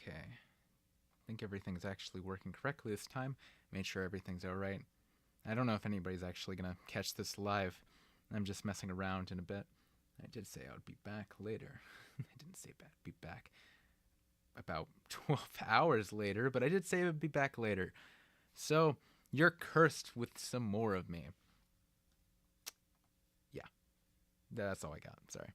Okay. I think everything's actually working correctly this time. Made sure everything's alright. I don't know if anybody's actually going to catch this live. I'm just messing around in a bit. I did say I would be back later. I didn't say be back about 12 hours later, but I did say I would be back later. So, you're cursed with some more of me. Yeah. That's all I got. Sorry.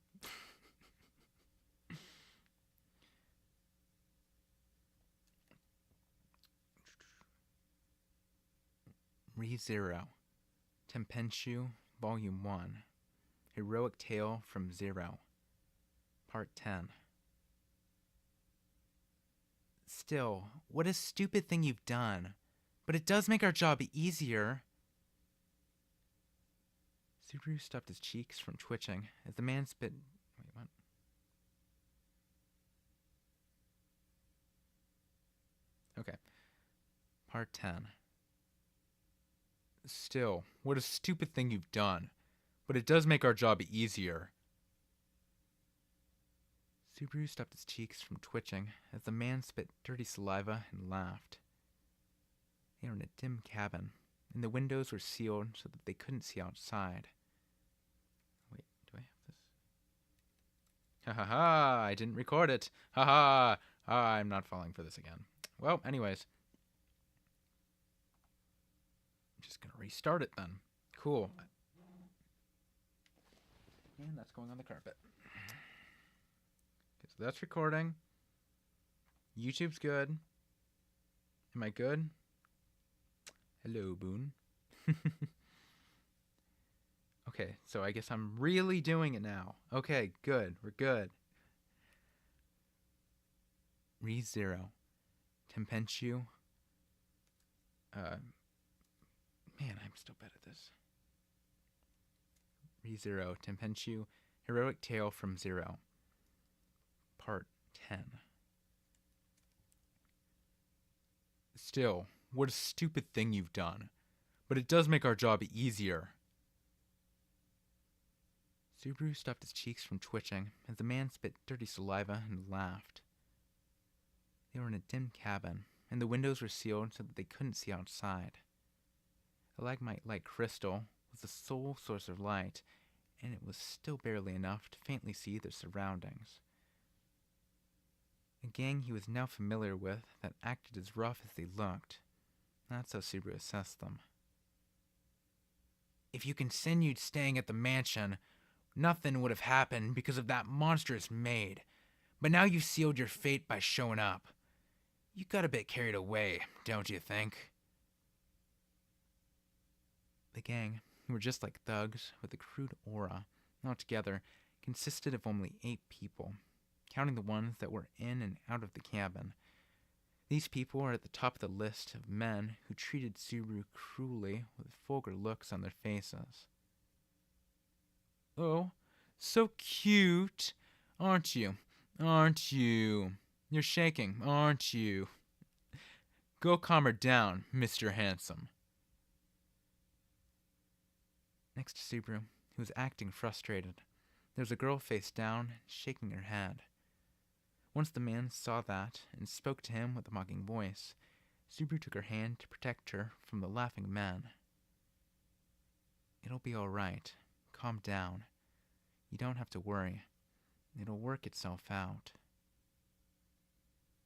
ReZero. Tanpenshuu Volume 1. Heroic Tale from Zero. Part 10. Still, what a stupid thing you've done. But it does make our job easier. Subaru stopped his cheeks from twitching as the man spit... Wait, what? Okay. Part 10. Still, what a stupid thing you've done. But it does make our job easier. Subaru stopped his cheeks from twitching as the man spit dirty saliva and laughed. They were in a dim cabin, and the windows were sealed so that they couldn't see outside. Wait, do I have this? Ha ha ha! I didn't record it! Ha ha! I'm not falling for this again. Well, anyways. I'm just gonna restart it then. Cool. And that's going on the carpet. Okay, so that's recording. YouTube's good. Am I good? Hello, Boone. Okay, so I guess I'm really doing it now. Okay, good. We're good. ReZero. Tanpenshuu. Man, I'm still bad at this. ReZero. Tanpenshuu. Heroic Tale from Zero. Part 10. Still, what a stupid thing you've done. But it does make our job easier. Subaru stopped his cheeks from twitching as the man spit dirty saliva and laughed. They were in a dim cabin, and the windows were sealed so that they couldn't see outside. A stalagmite-like crystal was the sole source of light, and it was still barely enough to faintly see their surroundings. The gang he was now familiar with that acted as rough as they looked. That's how Subaru assessed them. If you continued staying at the mansion, nothing would have happened because of that monstrous maid. But now you've sealed your fate by showing up. You got a bit carried away, don't you think? The gang, who were just like thugs with a crude aura, altogether consisted of only 8 people, counting the ones that were in and out of the cabin. These people are at the top of the list of men who treated Subaru cruelly with vulgar looks on their faces. Oh, so cute, aren't you? Aren't you? You're shaking, aren't you? Go calm her down, Mr. Handsome. Next to Subaru, who was acting frustrated, there was a girl face down, shaking her head. Once the man saw that and spoke to him with a mocking voice, Subaru took her hand to protect her from the laughing men. It'll be all right. Calm down. You don't have to worry. It'll work itself out.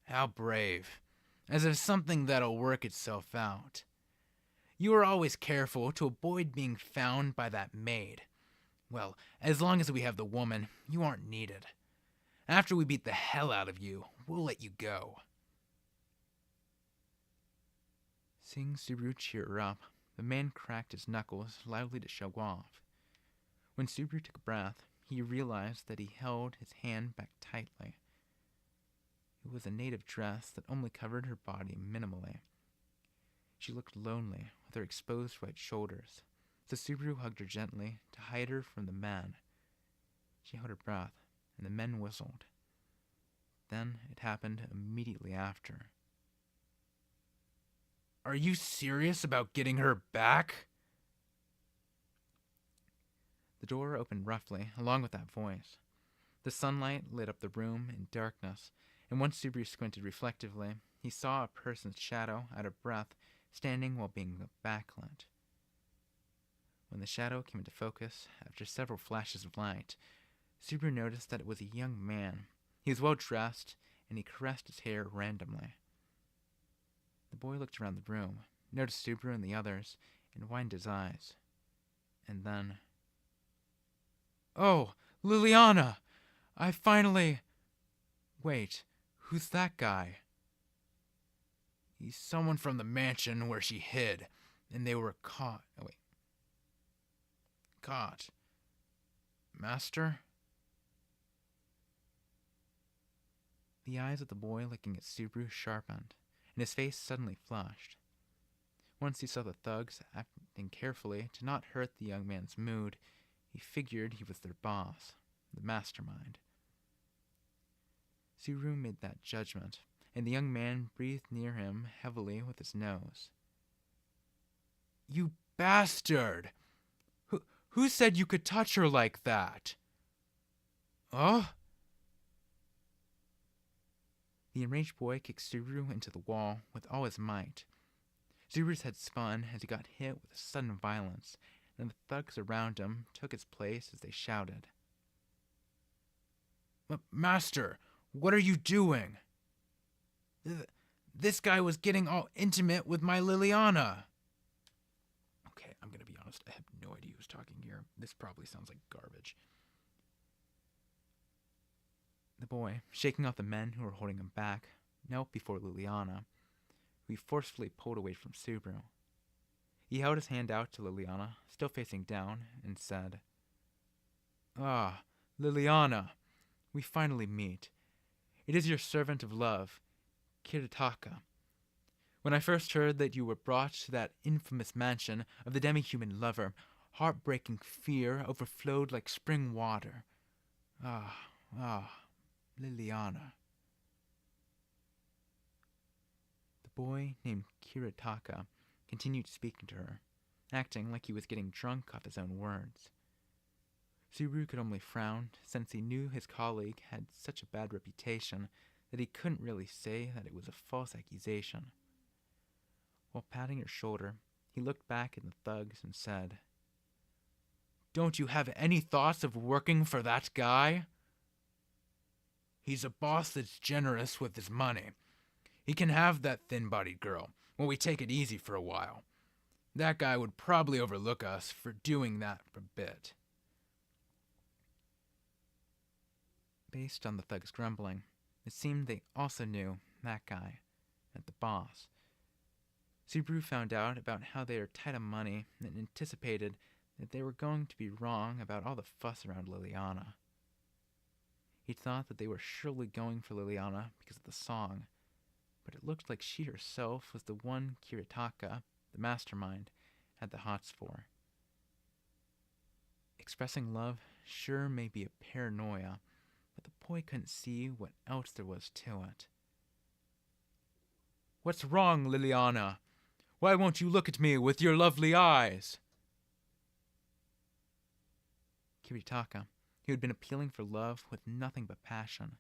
How brave. As if something that'll work itself out. You are always careful to avoid being found by that maid. Well, as long as we have the woman, you aren't needed. After we beat the hell out of you, we'll let you go. Seeing Subaru cheer her up, the man cracked his knuckles loudly to show off. When Subaru took a breath, he realized that he held his hand back tightly. It was a native dress that only covered her body minimally. She looked lonely with her exposed white shoulders, so Subaru hugged her gently to hide her from the men. She held her breath, and the men whistled. Then it happened immediately after. Are you serious about getting her back? The door opened roughly, along with that voice. The sunlight lit up the room in darkness, and once Subaru squinted reflectively, he saw a person's shadow, out of breath, standing while being backlit. When the shadow came into focus, after several flashes of light, Subaru noticed that it was a young man. He was well dressed, and he caressed his hair randomly. The boy looked around the room, noticed Subaru and the others, and widened his eyes. And then... "Oh, Liliana! I finally... Wait, who's that guy?" "He's someone from the mansion where she hid, and they were caught. Oh, wait. Caught. Master?" The eyes of the boy looking at Subaru sharpened, and his face suddenly flushed. Once he saw the thugs acting carefully to not hurt the young man's mood, he figured he was their boss, the mastermind. Subaru made that judgment, and the young man breathed near him heavily with his nose. "You bastard! Who said you could touch her like that?" "Huh?" The enraged boy kicked Subaru into the wall with all his might. Subaru's head spun as he got hit with sudden violence, and the thugs around him took his place as they shouted. "Master, what are you doing? This guy was getting all intimate with my Liliana." Okay, I'm gonna be honest, I have no idea who's talking here. This probably sounds like garbage. The boy, shaking off the men who were holding him back, knelt before Liliana, who he forcefully pulled away from Subaru. He held his hand out to Liliana, still facing down, and said, "Ah, Liliana, we finally meet. It is your servant of love, Kiritaka. When I first heard that you were brought to that infamous mansion of the demi-human lover, heartbreaking fear overflowed like spring water. Ah, Liliana." The boy named Kiritaka continued speaking to her, acting like he was getting drunk off his own words. Subaru could only frown, since he knew his colleague had such a bad reputation that he couldn't really say that it was a false accusation. While patting her shoulder, he looked back at the thugs and said, "Don't you have any thoughts of working for that guy? He's a boss that's generous with his money. He can have that thin-bodied girl while we take it easy for a while. That guy would probably overlook us for doing that for a bit." Based on the thugs' grumbling, it seemed they also knew that guy, and the boss. Subaru found out about how they are tight on money and anticipated that they were going to be wrong about all the fuss around Liliana. He thought that they were surely going for Liliana because of the song, but it looked like she herself was the one Kiritaka, the mastermind, had the hots for. Expressing love sure may be a paranoia, but the boy couldn't see what else there was to it. "What's wrong, Liliana? Why won't you look at me with your lovely eyes?" Kiritaka, who had been appealing for love with nothing but passion,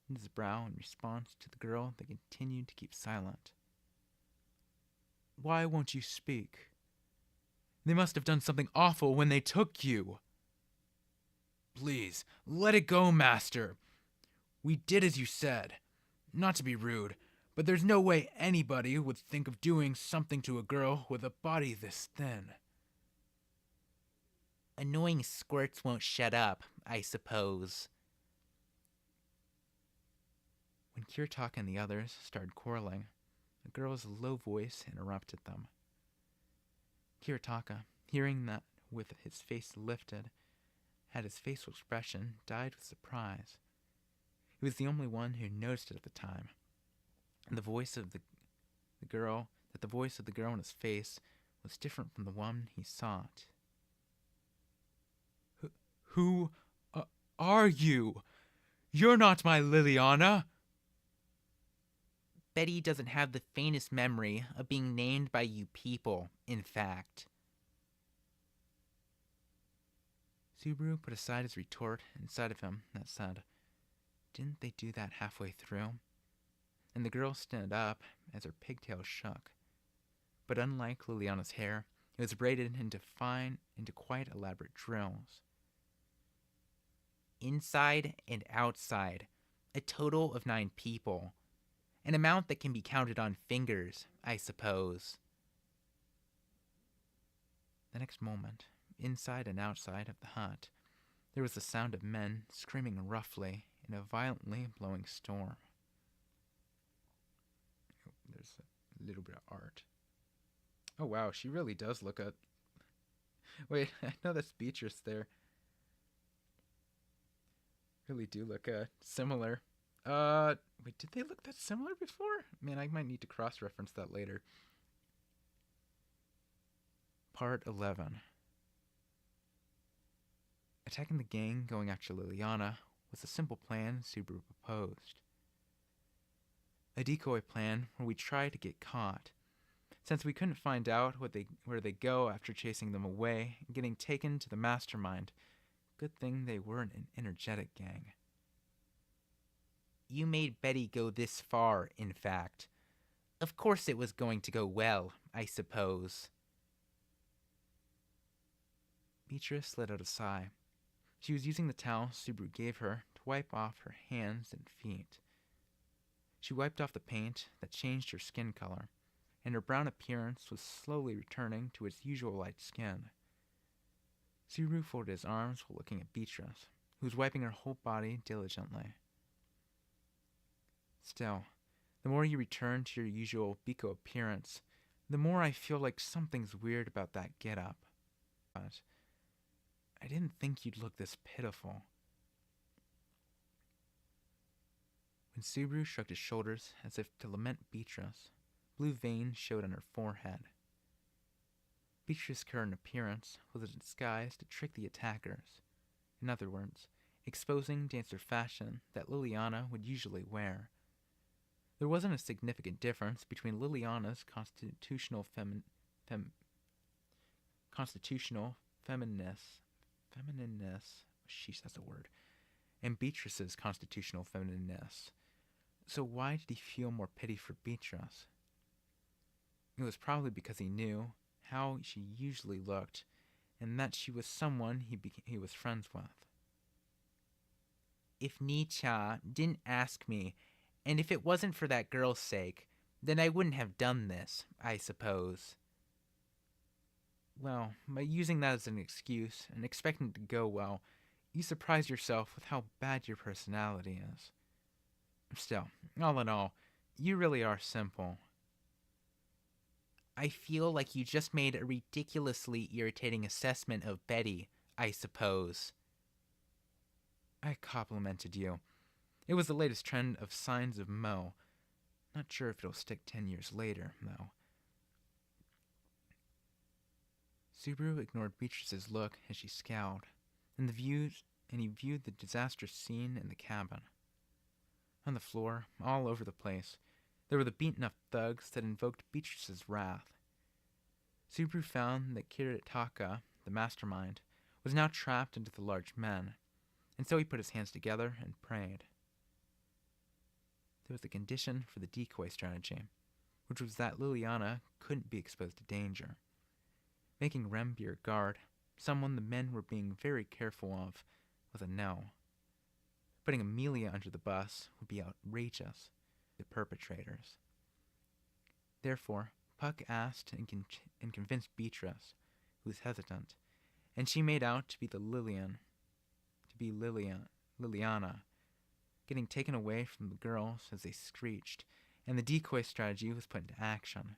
knit his brow in response to the girl that continued to keep silent. "Why won't you speak? They must have done something awful when they took you." "Please, let it go, Master. We did as you said. Not to be rude, but there's no way anybody would think of doing something to a girl with a body this thin." "Annoying squirts won't shut up, I suppose." When Kiritaka and the others started quarreling, a girl's low voice interrupted them. Kiritaka, hearing that with his face lifted, had his facial expression dyed with surprise. He was the only one who noticed it at the time. And the voice of the girl in his face was different from the one he sought. Who are you? You're not my Liliana." "Betty doesn't have the faintest memory of being named by you people, in fact." Subaru put aside his retort inside of him that said, "Didn't they do that halfway through?" and the girl stood up as her pigtails shook. But unlike Liliana's hair, it was braided into quite elaborate drills. Inside and outside, a total of 9 people. An amount that can be counted on fingers, I suppose. The next moment, inside and outside of the hut, there was the sound of men screaming roughly in a violently blowing storm. There's a little bit of art. Oh wow, she really does look at... Wait, I know that's Beatrice there. Really do look similar. Wait, did they look that similar before? Man, I might need to cross-reference that later. Part 11. Attacking the gang going after Liliana was a simple plan Subaru proposed. A decoy plan where we try to get caught. Since we couldn't find out where they go after chasing them away and getting taken to the mastermind, good thing they weren't an energetic gang. You made Betty go this far, in fact. Of course it was going to go well, I suppose. Beatrice let out a sigh. She was using the towel Subaru gave her to wipe off her hands and feet. She wiped off the paint that changed her skin color, and her brown appearance was slowly returning to its usual light skin. Subaru folded his arms while looking at Beatrice, who was wiping her whole body diligently. Still, the more you return to your usual Biko appearance, the more I feel like something's weird about that get-up. But I didn't think you'd look this pitiful. When Subaru shrugged his shoulders as if to lament Beatrice, blue veins showed on her forehead. Beatrice's current appearance was a disguise to trick the attackers. In other words, exposing dancer fashion that Liliana would usually wear. There wasn't a significant difference between Liliana's constitutional feminineness, sheesh, that's a word, and Beatrice's constitutional feminineness. So why did he feel more pity for Beatrice? It was probably because he knew how she usually looked, and that she was someone he was friends with. If Nietzsche didn't ask me, and if it wasn't for that girl's sake, then I wouldn't have done this, I suppose. Well, by using that as an excuse and expecting it to go well, you surprise yourself with how bad your personality is. Still, all in all, you really are simple. I feel like you just made a ridiculously irritating assessment of Betty, I suppose. I complimented you. It was the latest trend of signs of Mo. Not sure if it'll stick 10 years later, though. Subaru ignored Beatrice's look as she scowled, and he viewed the disastrous scene in the cabin. On the floor, all over the place, there were the beaten-up thugs that invoked Beatrice's wrath. Subaru found that Kiritaka, the mastermind, was now trapped into the large men, and so he put his hands together and prayed. There was a condition for the decoy strategy, which was that Liliana couldn't be exposed to danger. Making Rem be her guard, someone the men were being very careful of, was a no. Putting Amelia under the bus would be outrageous to the perpetrators. Therefore, Puck asked and convinced Beatrice, who was hesitant, and she made out to be Liliana, getting taken away from the girls as they screeched, and the decoy strategy was put into action.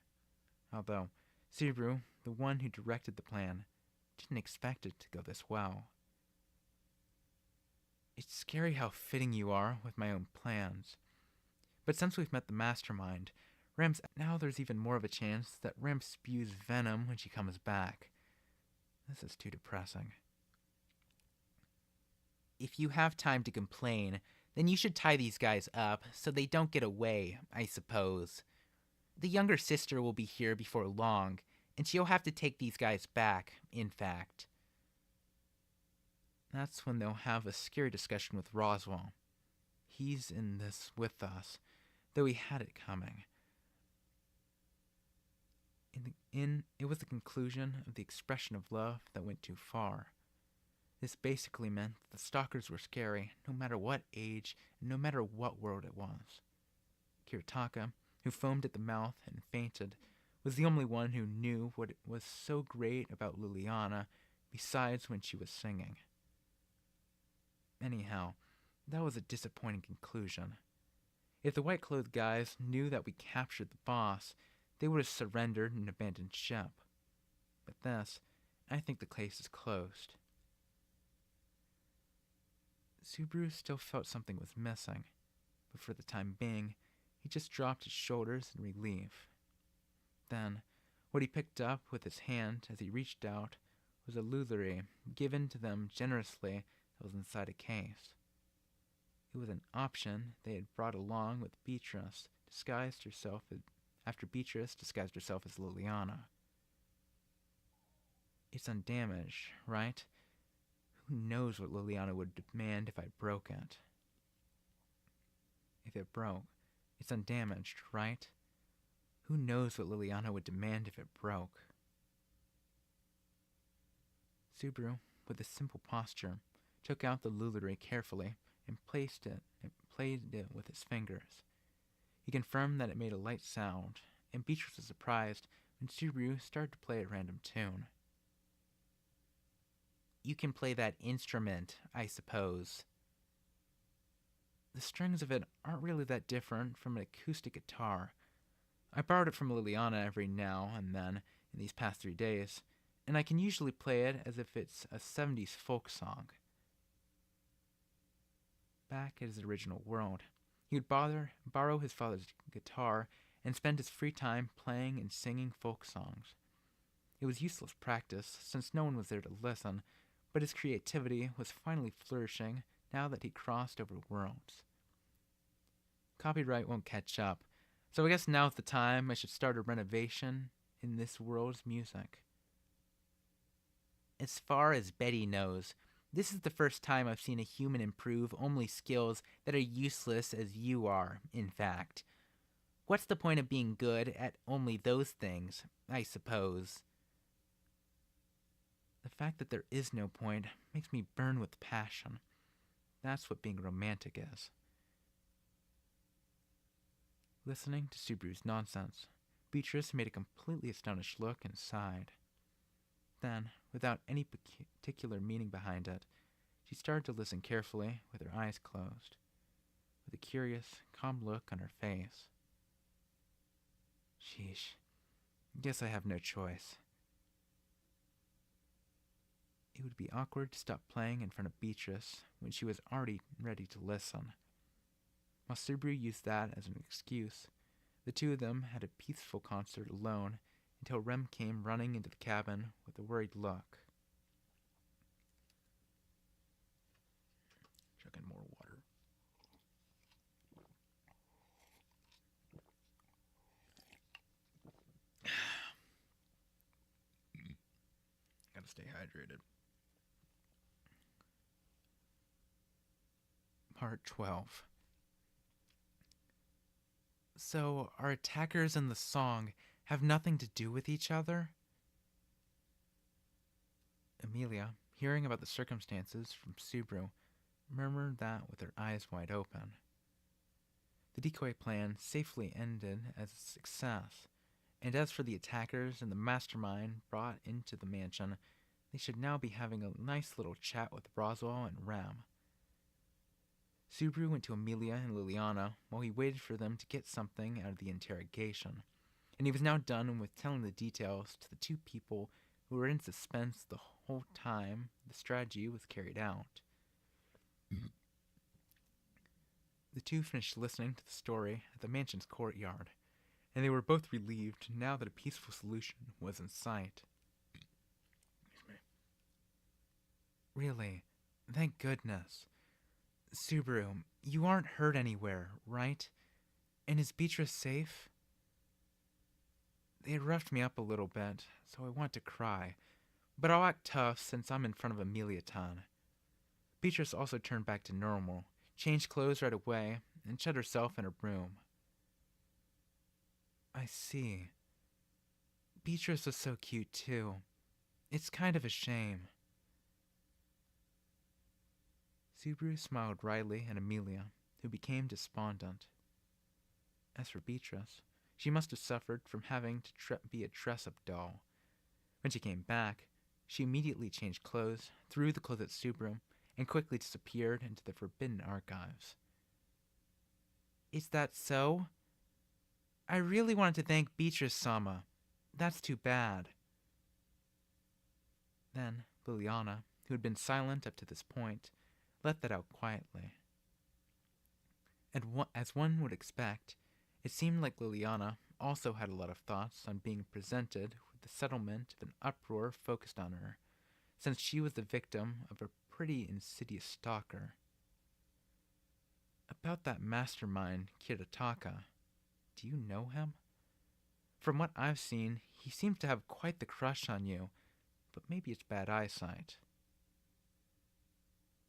Although Subaru, the one who directed the plan, didn't expect it to go this well. It's scary how fitting you are with my own plans. But since we've met the mastermind, now there's even more of a chance that Rem spews venom when she comes back. This is too depressing. If you have time to complain, then you should tie these guys up so they don't get away, I suppose. The younger sister will be here before long, and she'll have to take these guys back, in fact. That's when they'll have a scary discussion with Roswell. He's in this with us, though he had it coming. It was the conclusion of the expression of love that went too far. This basically meant that the stalkers were scary, no matter what age and no matter what world it was. Kiritaka, who foamed at the mouth and fainted, was the only one who knew what was so great about Liliana, besides when she was singing. Anyhow, that was a disappointing conclusion. If the white-clothed guys knew that we captured the boss, they would have surrendered and abandoned ship. But this, I think the case is closed. Subaru still felt something was missing, but for the time being, he just dropped his shoulders in relief. Then, what he picked up with his hand as he reached out was a lullery given to them generously that was inside a case. It was an option they had brought along with Beatrice, after Beatrice disguised herself as Liliana. It's undamaged, right? Who knows what Liliana would demand if I broke it? If it broke, it's undamaged, right? Who knows what Liliana would demand if it broke? Subaru, with a simple posture, took out the lullery carefully and played it with his fingers. He confirmed that it made a light sound, and Beatrice was surprised when Subaru started to play a random tune. You can play that instrument, I suppose. The strings of it aren't really that different from an acoustic guitar. I borrowed it from Liliana every now and then in these past 3 days, and I can usually play it as if it's a 70s folk song. Back at his original world, he would borrow his father's guitar and spend his free time playing and singing folk songs. It was useless practice, since no one was there to listen, but his creativity was finally flourishing now that he crossed over worlds. Copyright won't catch up, so I guess now's the time I should start a renovation in this world's music. As far as Betty knows, this is the first time I've seen a human improve only skills that are useless as you are, in fact. What's the point of being good at only those things, I suppose? The fact that there is no point makes me burn with passion. That's what being romantic is. Listening to Subaru's nonsense, Beatrice made a completely astonished look and sighed. Then, without any particular meaning behind it, she started to listen carefully with her eyes closed, with a curious, calm look on her face. Sheesh, guess I have no choice. It would be awkward to stop playing in front of Beatrice when she was already ready to listen. While Subaru used that as an excuse, the two of them had a peaceful concert alone until Rem came running into the cabin with a worried look. Chugging more water. Gotta stay hydrated. Part 12. So, our attackers and the song have nothing to do with each other? Amelia, hearing about the circumstances from Subaru, murmured that with her eyes wide open. The decoy plan safely ended as a success, and as for the attackers and the mastermind brought into the mansion, they should now be having a nice little chat with Roswell and Rem. Subaru went to Amelia and Liliana while he waited for them to get something out of the interrogation, and he was now done with telling the details to the two people who were in suspense the whole time the strategy was carried out. The two finished listening to the story at the mansion's courtyard, and they were both relieved now that a peaceful solution was in sight. Really, thank goodness. Subaru, you aren't hurt anywhere, right? And is Beatrice safe? They roughed me up a little bit, so I want to cry, but I'll act tough since I'm in front of Amelia-tan. Beatrice also turned back to normal, changed clothes right away, and shut herself in her room. I see. Beatrice was so cute, too. It's kind of a shame. Subaru smiled wryly at Amelia, who became despondent. As for Beatrice, she must have suffered from having to be a dress-up doll. When she came back, she immediately changed clothes, threw the clothes at Subaru, and quickly disappeared into the forbidden archives. Is that so? I really wanted to thank Beatrice-sama. That's too bad. Then Liliana, who had been silent up to this point, let that out quietly. And as one would expect, it seemed like Liliana also had a lot of thoughts on being presented with the settlement of an uproar focused on her, since she was the victim of a pretty insidious stalker. About that mastermind, Kirataka, do you know him? From what I've seen, he seems to have quite the crush on you, but maybe it's bad eyesight.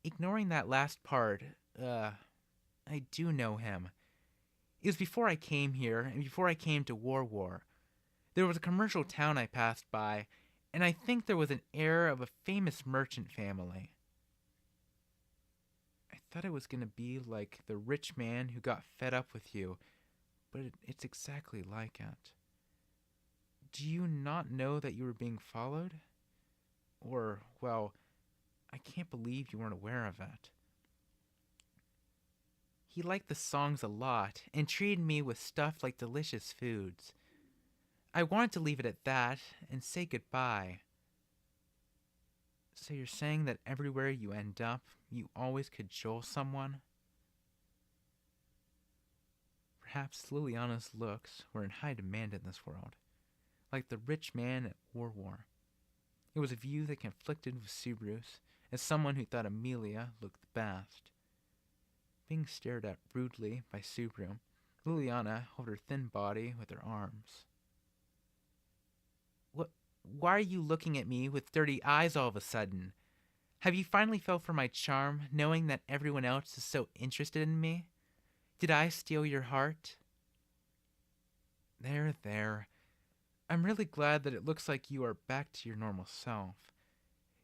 Ignoring that last part, I do know him. It was before I came here, and before I came to War. There was a commercial town I passed by, and I think there was an heir of a famous merchant family. I thought it was going to be like the rich man who got fed up with you, but it's exactly like it. Do you not know that you were being followed? Or, well, I can't believe you weren't aware of it. He liked the songs a lot and treated me with stuff like delicious foods. I wanted to leave it at that and say goodbye. So you're saying that everywhere you end up, you always cajole someone? Perhaps Liliana's looks were in high demand in this world, like the rich man at War. It was a view that conflicted with Subaru's as someone who thought Amelia looked the best. Being stared at rudely by Subaru, Liliana held her thin body with her arms. Why are you looking at me with dirty eyes all of a sudden? Have you finally fell for my charm, knowing that everyone else is so interested in me? Did I steal your heart? There. I'm really glad that it looks like you are back to your normal self.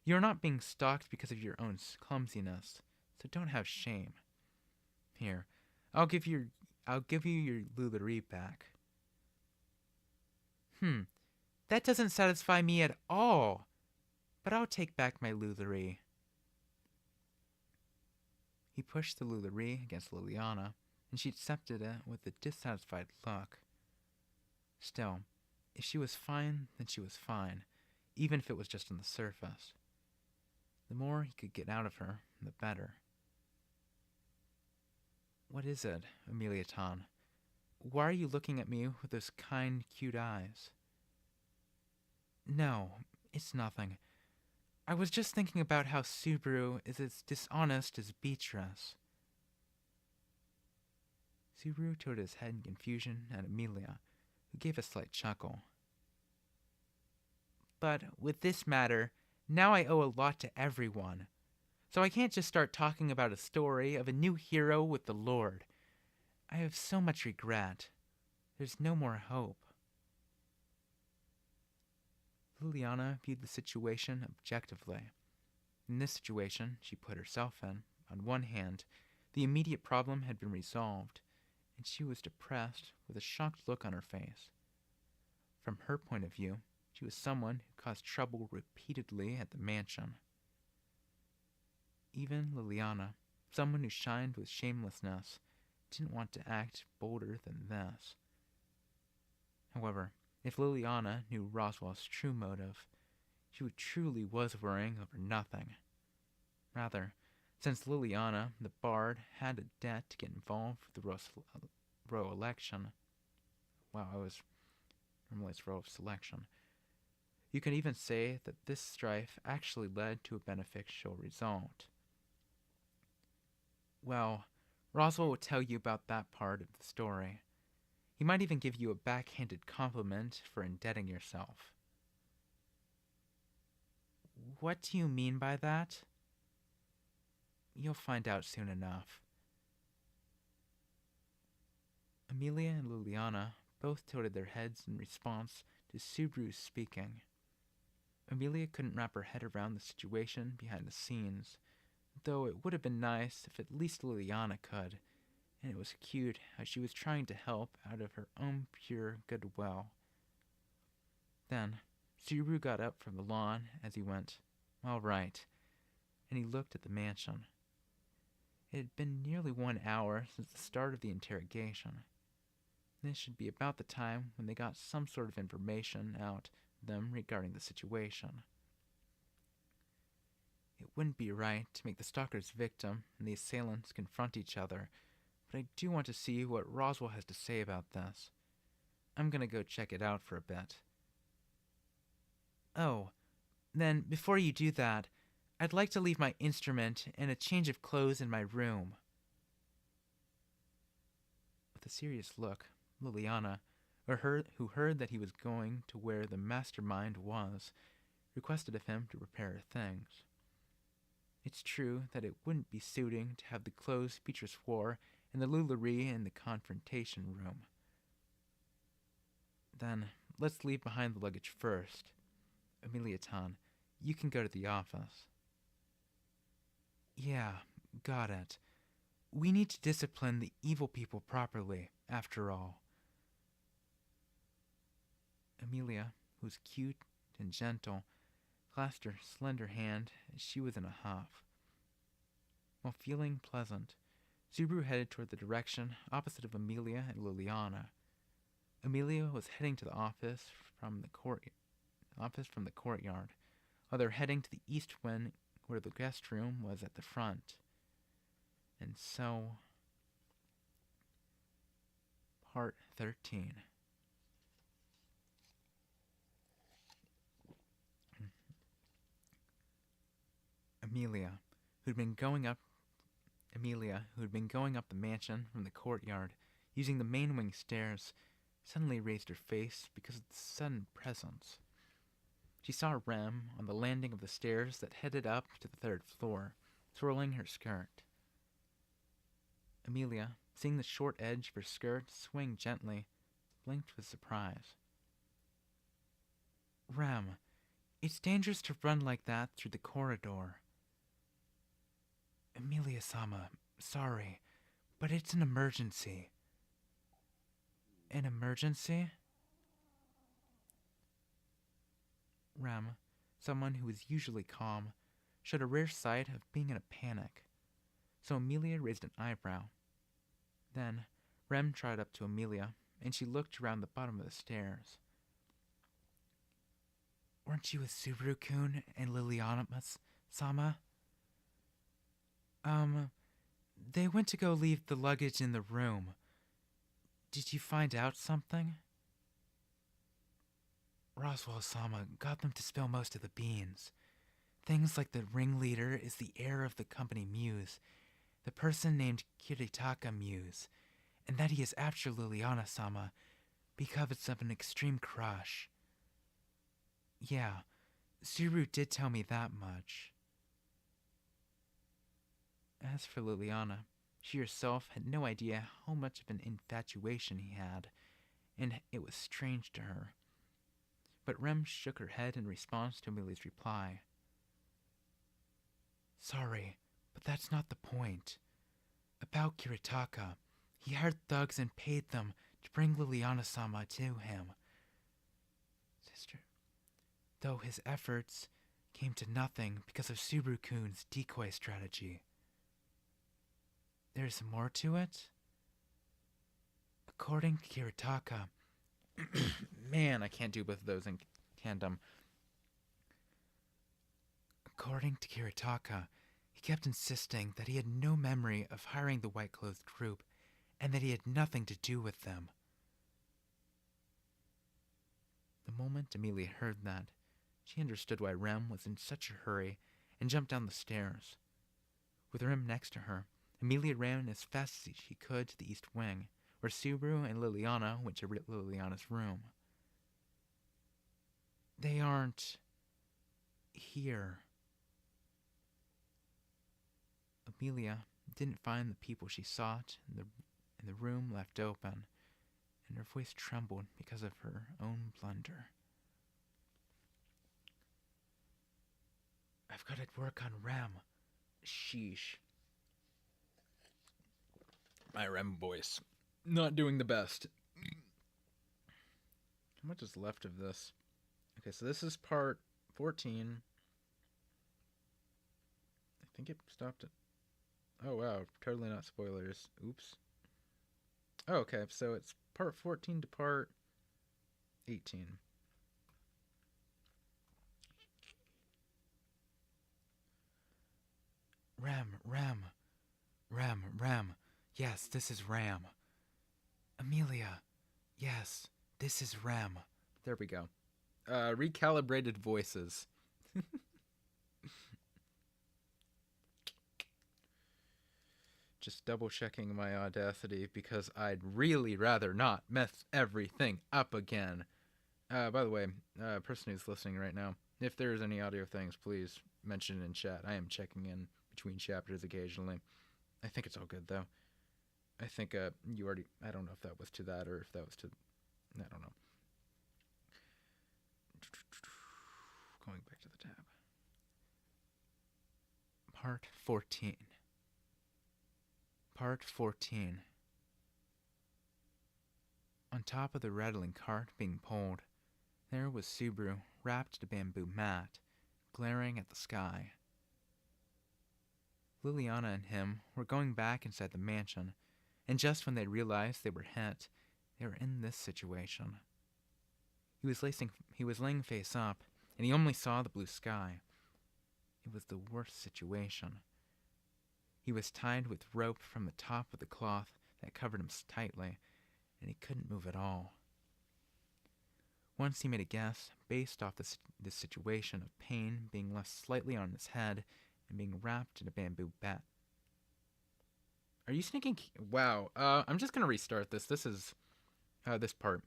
You're not being stalked because of your own clumsiness, so don't have shame. Here, I'll give you your Lularie back. That doesn't satisfy me at all. But I'll take back my Lularie. He pushed the Lularie against Liliana, and she accepted it with a dissatisfied look. Still, if she was fine, then she was fine, even if it was just on the surface. The more he could get out of her, the better. What is it, Amelia-tan? Why are you looking at me with those kind, cute eyes? No, it's nothing. I was just thinking about how Subaru is as dishonest as Beatrice. Subaru tilted his head in confusion at Amelia, who gave a slight chuckle. But with this matter, now I owe a lot to everyone. So I can't just start talking about a story of a new hero with the Lord. I have so much regret. There's no more hope. Liliana viewed the situation objectively. In this situation she put herself in, on one hand, the immediate problem had been resolved, and she was depressed with a shocked look on her face. From her point of view, she was someone who caused trouble repeatedly at the mansion. Even Liliana, someone who shined with shamelessness, didn't want to act bolder than this. However, if Liliana knew Roswell's true motive, she truly was worrying over nothing. Rather, since Liliana, the bard, had a debt to get involved with the row election. Wow, normally it's row of selection. You could even say that this strife actually led to a beneficial result. Well, Roswell will tell you about that part of the story. He might even give you a backhanded compliment for indebting yourself. What do you mean by that? You'll find out soon enough. Amelia and Liliana both tilted their heads in response to Subaru's speaking. Amelia couldn't wrap her head around the situation behind the scenes, though it would have been nice if at least Liliana could, and it was cute how she was trying to help out of her own pure goodwill. Then, Subaru got up from the lawn as he went, "All right," and he looked at the mansion. It had been nearly 1 hour since the start of the interrogation. This should be about the time when they got some sort of information out of them regarding the situation. It wouldn't be right to make the stalker's victim and the assailants confront each other, but I do want to see what Roswell has to say about this. I'm gonna go check it out for a bit. Oh, then before you do that, I'd like to leave my instrument and a change of clothes in my room. With a serious look, Liliana, who heard that he was going to where the mastermind was, requested of him to prepare her things. It's true that it wouldn't be suiting to have the clothes Beatrice wore in the Lullaby in the confrontation room. Then, let's leave behind the luggage first. Amelia-tan, you can go to the office. Yeah, got it. We need to discipline the evil people properly, after all. Amelia, who was cute and gentle, clasped her slender hand as she was in a huff. While feeling pleasant, Subaru headed toward the direction opposite of Amelia and Liliana. Amelia was heading to the office from the courtyard, while they were heading to the east wing where the guest room was at the front. And so, Part 13. Amelia, who'd been going up the mansion from the courtyard, using the main wing stairs, suddenly raised her face because of the sudden presence. She saw Rem on the landing of the stairs that headed up to the 3rd floor, twirling her skirt. Amelia, seeing the short edge of her skirt swing gently, blinked with surprise. Rem, it's dangerous to run like that through the corridor. Amelia-sama, sorry, but it's an emergency. An emergency? Rem, someone who was usually calm, showed a rare sight of being in a panic, so Amelia raised an eyebrow. Then, Rem trotted up to Amelia, and she looked around the bottom of the stairs. Weren't you with Subaru-kun and Liliana-sama? They went to go leave the luggage in the room. Did you find out something? Roswell-sama got them to spill most of the beans. Things like the ringleader is the heir of the company Muse, the person named Kiritaka Muse, and that he is after Liliana-sama because of an extreme crush. Yeah, Subaru did tell me that much. As for Liliana, she herself had no idea how much of an infatuation he had, and it was strange to her. But Rem shook her head in response to Amelia's reply. Sorry, but that's not the point. About Kiritaka, he hired thugs and paid them to bring Liliana-sama to him. Sister, though his efforts came to nothing because of Subaru-kun's decoy strategy. There's more to it? According to Kiritaka, man, I can't do both of those in tandem. According to Kiritaka, he kept insisting that he had no memory of hiring the white-clothed group and that he had nothing to do with them. The moment Amelia heard that, she understood why Rem was in such a hurry and jumped down the stairs. With Rem next to her, Amelia ran as fast as she could to the east wing, where Subaru and Liliana went to Liliana's room. They aren't here. Amelia didn't find the people she sought in the room left open. and her voice trembled because of her own blunder. I've got to work on Rem. Sheesh. My Rem voice. Not doing the best. How much is left of this? Okay, so this is part 14. I think it stopped at... Oh, wow. Totally not spoilers. Oops. Oh, okay, so it's part 14 to part 18. Rem. Yes, this is Ram. Amelia. Yes, this is Rem. There we go. Recalibrated voices. Just double checking my audacity because I'd really rather not mess everything up again. By the way, person who's listening right now, if there's any audio things, please mention it in chat. I am checking in between chapters occasionally. I think it's all good though. I think you already... I don't know if that was to that or if that was to... I don't know. Going back to the tab. Part 14. Part 14. On top of the rattling cart being pulled, there was Subaru wrapped in a bamboo mat, glaring at the sky. Liliana and him were going back inside the mansion, and just when they realized they were hit, they were in this situation. He was laying face up, and he only saw the blue sky. It was the worst situation. He was tied with rope from the top of the cloth that covered him tightly, and he couldn't move at all. Once he made a guess based off this situation of pain being left slightly on his head and being wrapped in a bamboo bat. Are you sneaking? Wow. I'm just gonna restart this. This is this part.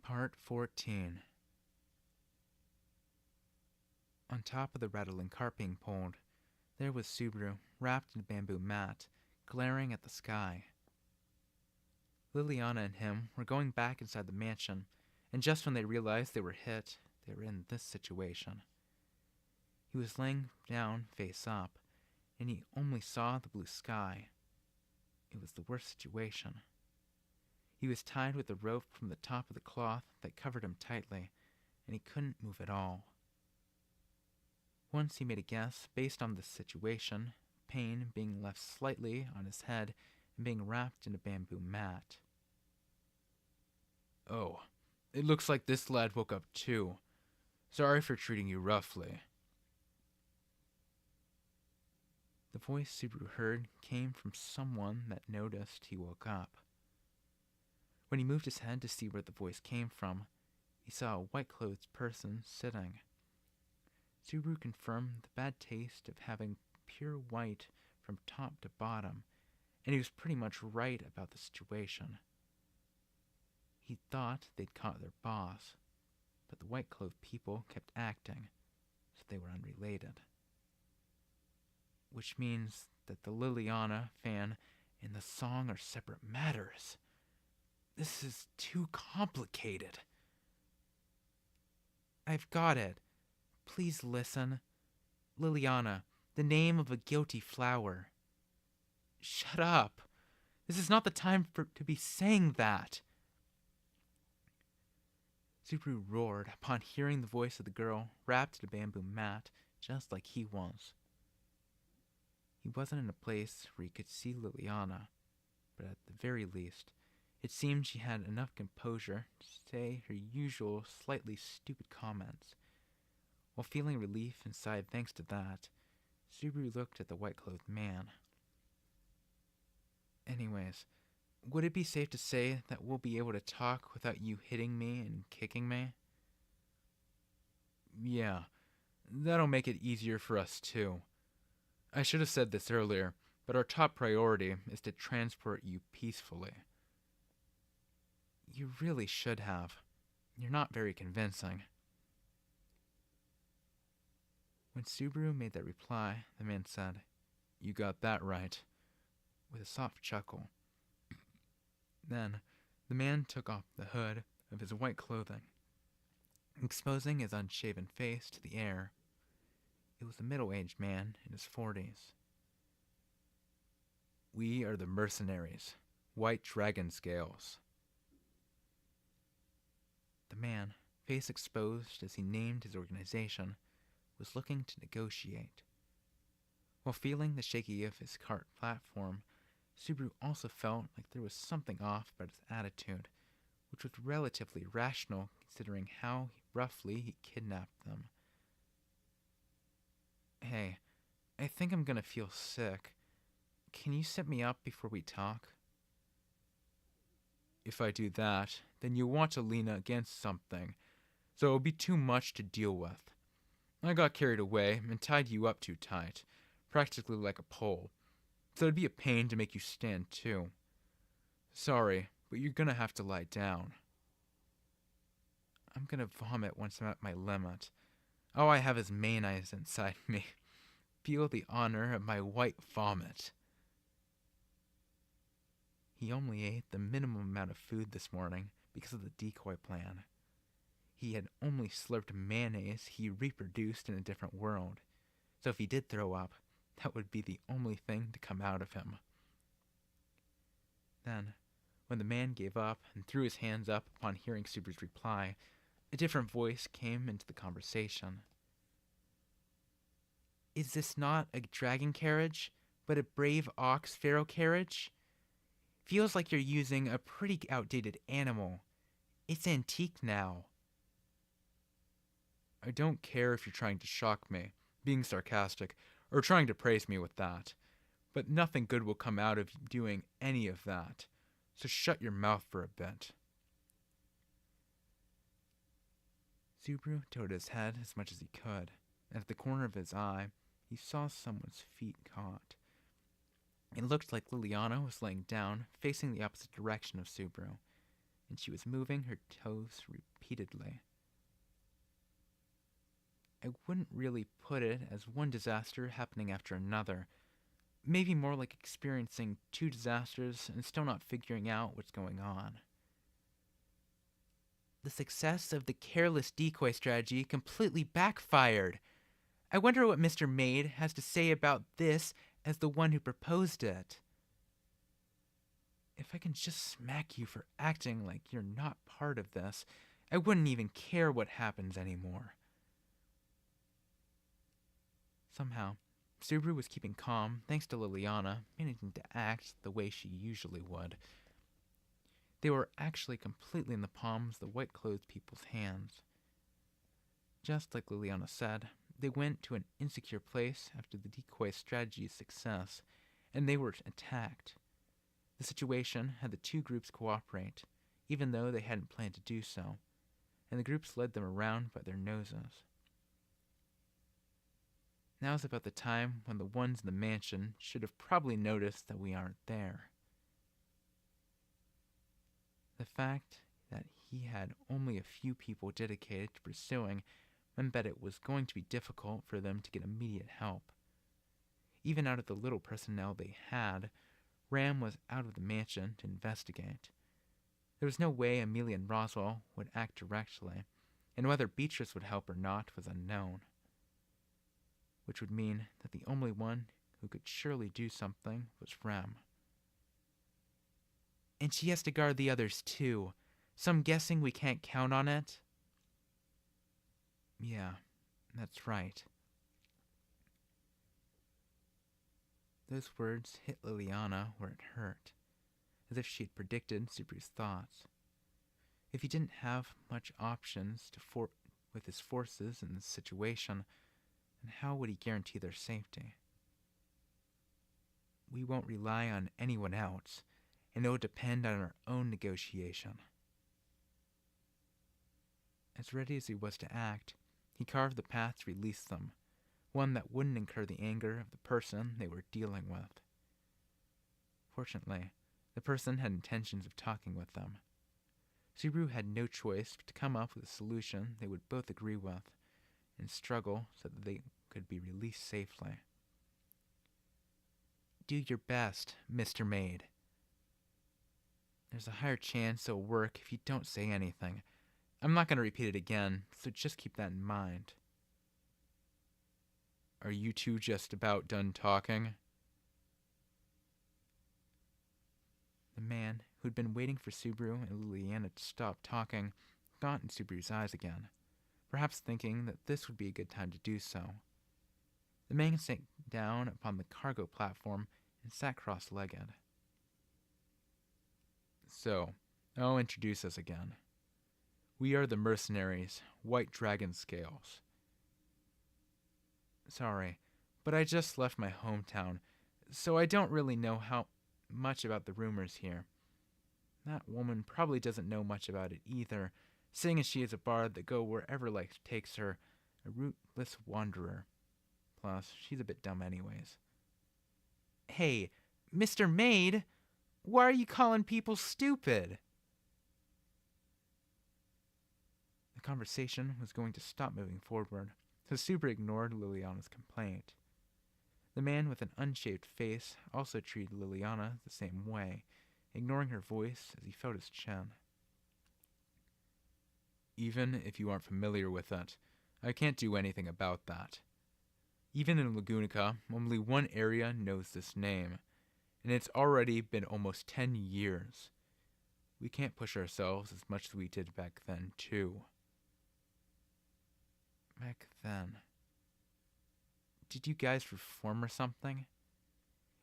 Part 14. On top of the rattling cart being pulled, there was Subaru wrapped in a bamboo mat, glaring at the sky. Liliana and him were going back inside the mansion, and just when they realized they were hit, they were in this situation. He was laying down face up, and he only saw the blue sky. It was the worst situation. He was tied with a rope from the top of the cloth that covered him tightly, and he couldn't move at all. Once he made a guess based on the situation, pain being left slightly on his head and being wrapped in a bamboo mat. Oh, it looks like this lad woke up too. Sorry for treating you roughly. The voice Subaru heard came from someone that noticed he woke up. When he moved his head to see where the voice came from, he saw a white-clothed person sitting. Subaru confirmed the bad taste of having pure white from top to bottom, and he was pretty much right about the situation. He thought they'd caught their boss, but the white-clothed people kept acting, so they were unrelated. Which means that the Liliana fan and the song are separate matters. This is too complicated. I've got it. Please listen. Liliana, the name of a guilty flower. Shut up. This is not the time to be saying that. Subaru roared upon hearing the voice of the girl wrapped in a bamboo mat, just like he was. He wasn't in a place where he could see Liliana, but at the very least, it seemed she had enough composure to say her usual slightly stupid comments. While feeling relief inside thanks to that, Subaru looked at the white-clothed man. Anyways, would it be safe to say that we'll be able to talk without you hitting me and kicking me? Yeah, that'll make it easier for us too. I should have said this earlier, but our top priority is to transport you peacefully. You really should have. You're not very convincing. When Subaru made that reply, the man said, "You got that right," with a soft chuckle. Then, the man took off the hood of his white clothing, exposing his unshaven face to the air. It was a middle-aged man in his 40s. "We are the mercenaries, White Dragon Scales." The man, face exposed as he named his organization, was looking to negotiate. While feeling the shaky of his cart platform, Subaru also felt like there was something off about his attitude, which was relatively rational considering how roughly he kidnapped them. "Hey, I think I'm gonna feel sick. Can you set me up before we talk?" "If I do that, then you'll want to lean against something, so it'll be too much to deal with. I got carried away and tied you up too tight, practically like a pole, so it'd be a pain to make you stand too. Sorry, but you're gonna have to lie down." "I'm gonna vomit once I'm at my limit. All I have is mayonnaise inside me. Feel the honor of my white vomit." He only ate the minimum amount of food this morning because of the decoy plan. He had only slurped mayonnaise he reproduced in a different world, so if he did throw up, that would be the only thing to come out of him. Then, when the man gave up and threw his hands up upon hearing Subaru's reply, a different voice came into the conversation. "Is this not a dragon carriage, but a brave ox pharaoh carriage? Feels like you're using a pretty outdated animal. It's antique now." "I don't care if you're trying to shock me, being sarcastic, or trying to praise me with that, but nothing good will come out of doing any of that, so shut your mouth for a bit." Subaru tilted his head as much as he could, and at the corner of his eye, he saw someone's feet caught. It looked like Liliana was laying down, facing the opposite direction of Subaru, and she was moving her toes repeatedly. I wouldn't really put it as one disaster happening after another. Maybe more like experiencing two disasters and still not figuring out what's going on. "The success of the careless decoy strategy completely backfired. I wonder what Mr. Maid has to say about this as the one who proposed it." "If I can just smack you for acting like you're not part of this, I wouldn't even care what happens anymore." Somehow, Subaru was keeping calm thanks to Liliana managing to act the way she usually would. They were actually completely in the palms of the white-clothed people's hands. Just like Liliana said, they went to an insecure place after the decoy strategy's success, and they were attacked. The situation had the two groups cooperate, even though they hadn't planned to do so, and the groups led them around by their noses. Now's about the time when the ones in the mansion should have probably noticed that we aren't there. The fact that he had only a few people dedicated to pursuing meant that it was going to be difficult for them to get immediate help. Even out of the little personnel they had, Ram was out of the mansion to investigate. There was no way Amelia and Roswell would act directly, and whether Beatrice would help or not was unknown. Which would mean that the only one who could surely do something was Rem. "And she has to guard the others too, so I'm guessing we can't count on it?" "Yeah, that's right." Those words hit Liliana where it hurt, as if she had predicted Subaru's thoughts. If he didn't have much options with his forces in this situation, then how would he guarantee their safety? "We won't rely on anyone else, and it will depend on our own negotiation." As ready as he was to act, he carved the path to release them, one that wouldn't incur the anger of the person they were dealing with. Fortunately, the person had intentions of talking with them. Subaru had no choice but to come up with a solution they would both agree with, and struggle so that they could be released safely. "Do your best, Mr. Maid." There's a higher chance it'll work if you don't say anything. I'm not going to repeat it again, so just keep that in mind. Are you two just about done talking? The man, who'd been waiting for Subaru and Liliana to stop talking, got in Subaru's eyes again, perhaps thinking that this would be a good time to do so. The man sank down upon the cargo platform and sat cross-legged. So, I'll introduce us again. We are the mercenaries, White Dragon Scales. Sorry, but I just left my hometown, so I don't really know how much about the rumors here. That woman probably doesn't know much about it either, seeing as she is a bard that go wherever life takes her, a rootless wanderer. Plus, she's a bit dumb anyways. Hey, Mr. Maid, why are you calling people stupid? The conversation was going to stop moving forward, so Subaru ignored Liliana's complaint. The man with an unshaved face also treated Liliana the same way, ignoring her voice as he felt his chin. Even if you aren't familiar with it, I can't do anything about that. Even in Lagunica, only one area knows this name, and it's already been almost 10 years. We can't push ourselves as much as we did back then, too. Back then. Did you guys reform or something?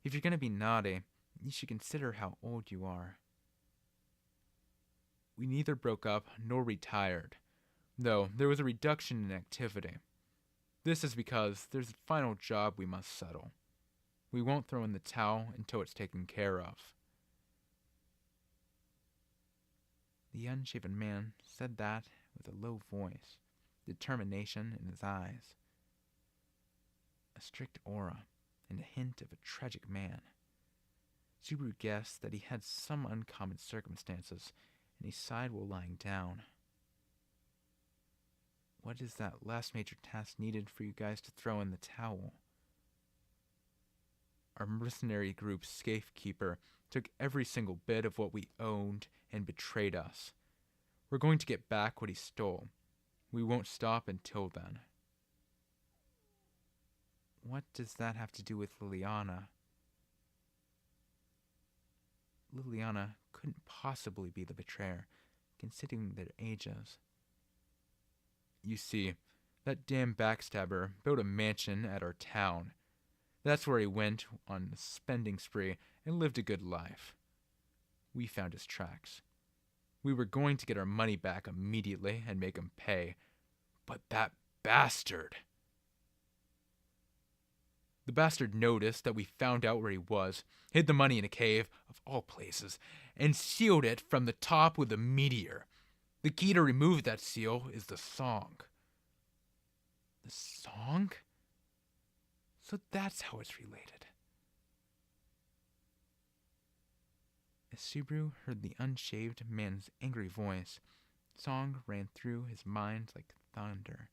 If you're gonna be naughty, you should consider how old you are. We neither broke up nor retired, though there was a reduction in activity. This is because there's a final job we must settle. We won't throw in the towel until it's taken care of. The unshaven man said that with a low voice, determination in his eyes, a strict aura, and a hint of a tragic man. Subaru guessed that he had some uncommon circumstances, and he sighed while lying down. What is that last major task needed for you guys to throw in the towel? Our mercenary group's safekeeper took every single bit of what we owned and betrayed us. We're going to get back what he stole. We won't stop until then. What does that have to do with Liliana? Liliana couldn't possibly be the betrayer, considering their ages. You see, that damn backstabber built a mansion at our town. That's where he went on a spending spree and lived a good life. We found his tracks. We were going to get our money back immediately and make him pay. But that bastard! The bastard noticed that we found out where he was, hid the money in a cave, of all places, and sealed it from the top with a meteor. The key to remove that seal is the song. The song? So that's how it's related. As Subaru heard the unshaved man's angry voice, song ran through his mind like thunder.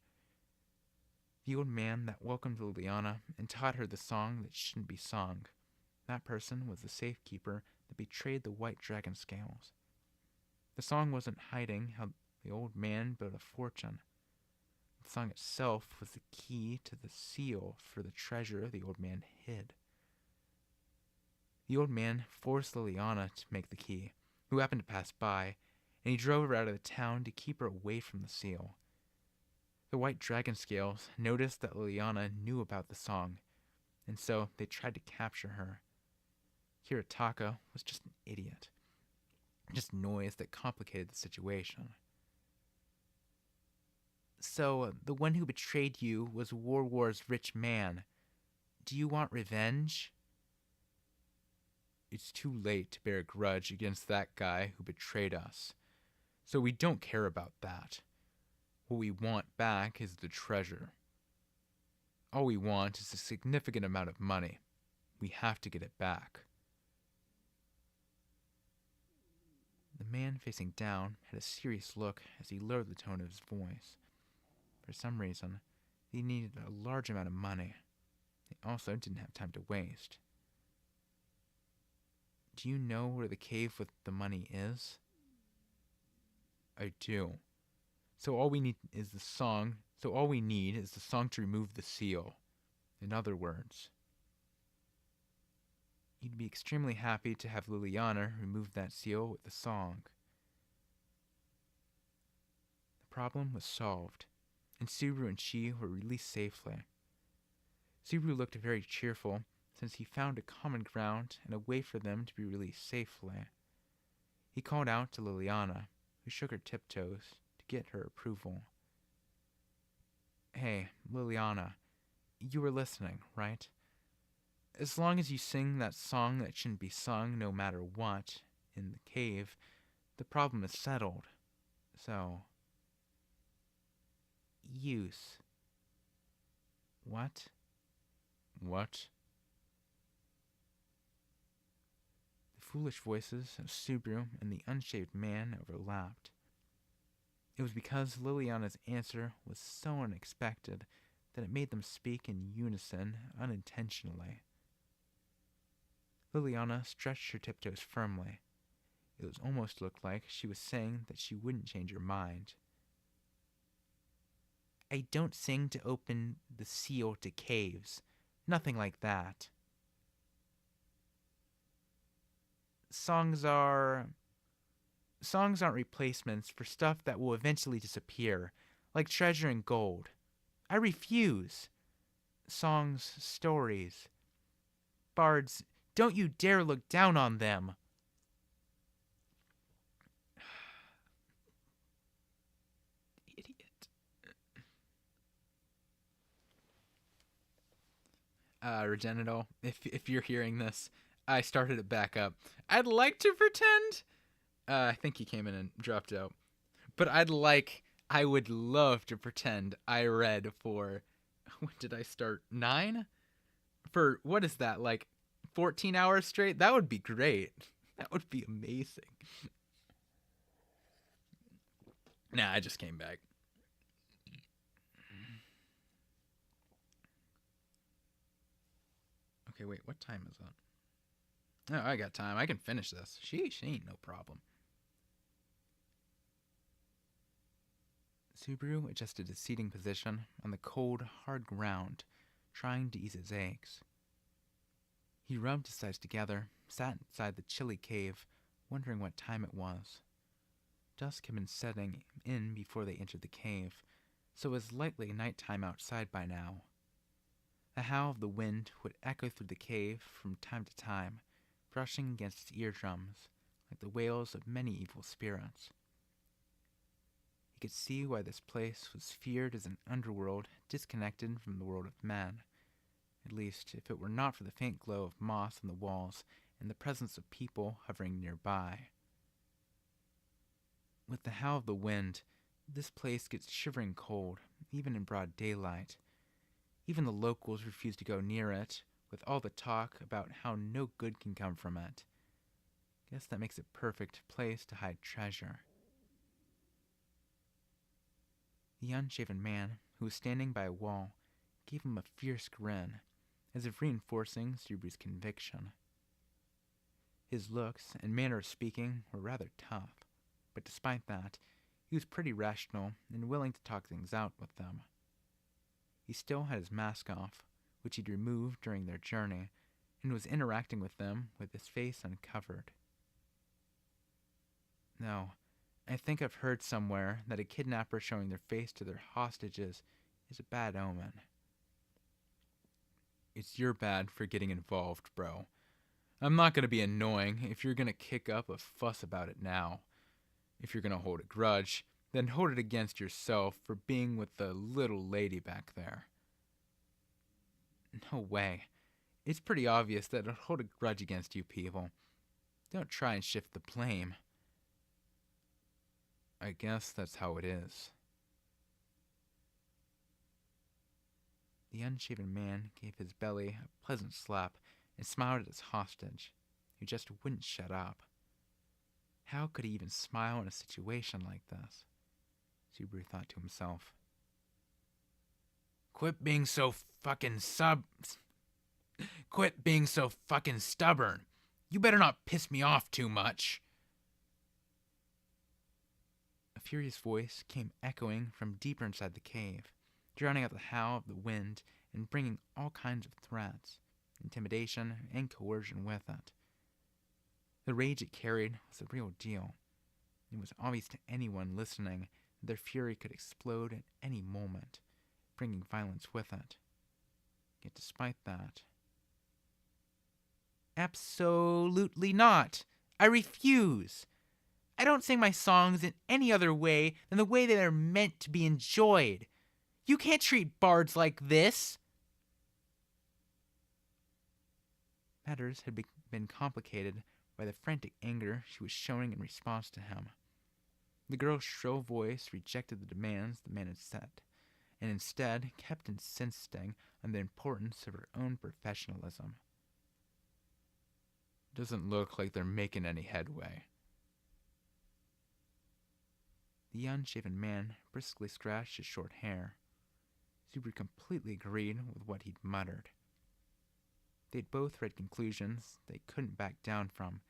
The old man that welcomed Liliana and taught her the song that shouldn't be sung. That person was the safekeeper that betrayed the White Dragon Scales. The song wasn't hiding how the old man built a fortune. The song itself was the key to the seal for the treasure the old man hid. The old man forced Liliana to make the key, who happened to pass by, and he drove her out of the town to keep her away from the seal. The White Dragon Scales noticed that Liliana knew about the song, and so they tried to capture her. Kiritaka was just an idiot. Just noise that complicated the situation. So, the one who betrayed you was War's rich man. Do you want revenge? It's too late to bear a grudge against that guy who betrayed us, so we don't care about that. What we want back is the treasure. All we want is a significant amount of money. We have to get it back. The man facing down had a serious look as he lowered the tone of his voice. For some reason, he needed a large amount of money. He also didn't have time to waste. Do you know where the cave with the money is? I do. So all we need is the song. So all we need is the song to remove the seal. In other words, you'd be extremely happy to have Liliana remove that seal with the song. The problem was solved, and Subaru and she were released safely. Subaru looked very cheerful, since he found a common ground and a way for them to be released safely. He called out to Liliana, who shook her tiptoes to get her approval. Hey, Liliana, you were listening, right? As long as you sing that song that shouldn't be sung no matter what in the cave, the problem is settled. So, use. What? What? The foolish voices of Subaru and the unshaved man overlapped. It was because Liliana's answer was so unexpected that it made them speak in unison unintentionally. Liliana stretched her tiptoes firmly. It was almost looked like she was saying that she wouldn't change her mind. I don't sing to open the seal to caves. Nothing like that. Songs aren't replacements for stuff that will eventually disappear, like treasure and gold. I refuse. Songs, stories. Bards, don't you dare look down on them. Idiot. Regenital, if you're hearing this, I started it back up. I'd like to pretend. I think he came in and dropped out. But I would love to pretend I read for, when did I start? 9? For, what is that, like 14 hours straight? That would be great. That would be amazing. Nah, I just came back. Okay, wait, what time is that? Oh, I got time. I can finish this. She ain't no problem. Subaru adjusted his seating position on the cold, hard ground, trying to ease his aches. He rubbed his eyes together, sat inside the chilly cave, wondering what time it was. Dusk had been setting in before they entered the cave, so it was likely nighttime outside by now. The howl of the wind would echo through the cave from time to time, brushing against his eardrums, like the wails of many evil spirits. He could see why this place was feared as an underworld disconnected from the world of men, at least if it were not for the faint glow of moss on the walls and the presence of people hovering nearby. With the howl of the wind, this place gets shivering cold, even in broad daylight. Even the locals refuse to go near it, with all the talk about how no good can come from it. Guess that makes it a perfect place to hide treasure. The unshaven man, who was standing by a wall, gave him a fierce grin, as if reinforcing Subaru's conviction. His looks and manner of speaking were rather tough, but despite that, he was pretty rational and willing to talk things out with them. He still had his mask off, which he'd removed during their journey, and was interacting with them with his face uncovered. No, I think I've heard somewhere that a kidnapper showing their face to their hostages is a bad omen. It's your bad for getting involved, bro. I'm not gonna be annoying if you're gonna kick up a fuss about it now. If you're gonna hold a grudge, then hold it against yourself for being with the little lady back there. No way. It's pretty obvious that I'll hold a grudge against you people. Don't try and shift the blame. I guess that's how it is. The unshaven man gave his belly a pleasant slap and smiled at his hostage, who just wouldn't shut up. How could he even smile in a situation like this? Subaru thought to himself. Quit being so fucking stubborn. You better not piss me off too much. A furious voice came echoing from deeper inside the cave, drowning out the howl of the wind and bringing all kinds of threats, intimidation, and coercion with it. The rage it carried was the real deal. It was obvious to anyone listening that their fury could explode at any moment, bringing violence with it. Yet despite that... Absolutely not! I refuse! I don't sing my songs in any other way than the way they are meant to be enjoyed. You can't treat bards like this! Matters had been complicated by the frantic anger she was showing in response to him. The girl's shrill voice rejected the demands the man had set, and instead kept insisting on the importance of her own professionalism. Doesn't look like they're making any headway. The unshaven man briskly scratched his short hair. Subaru completely agreed with what he'd muttered. They'd both read conclusions they couldn't back down from,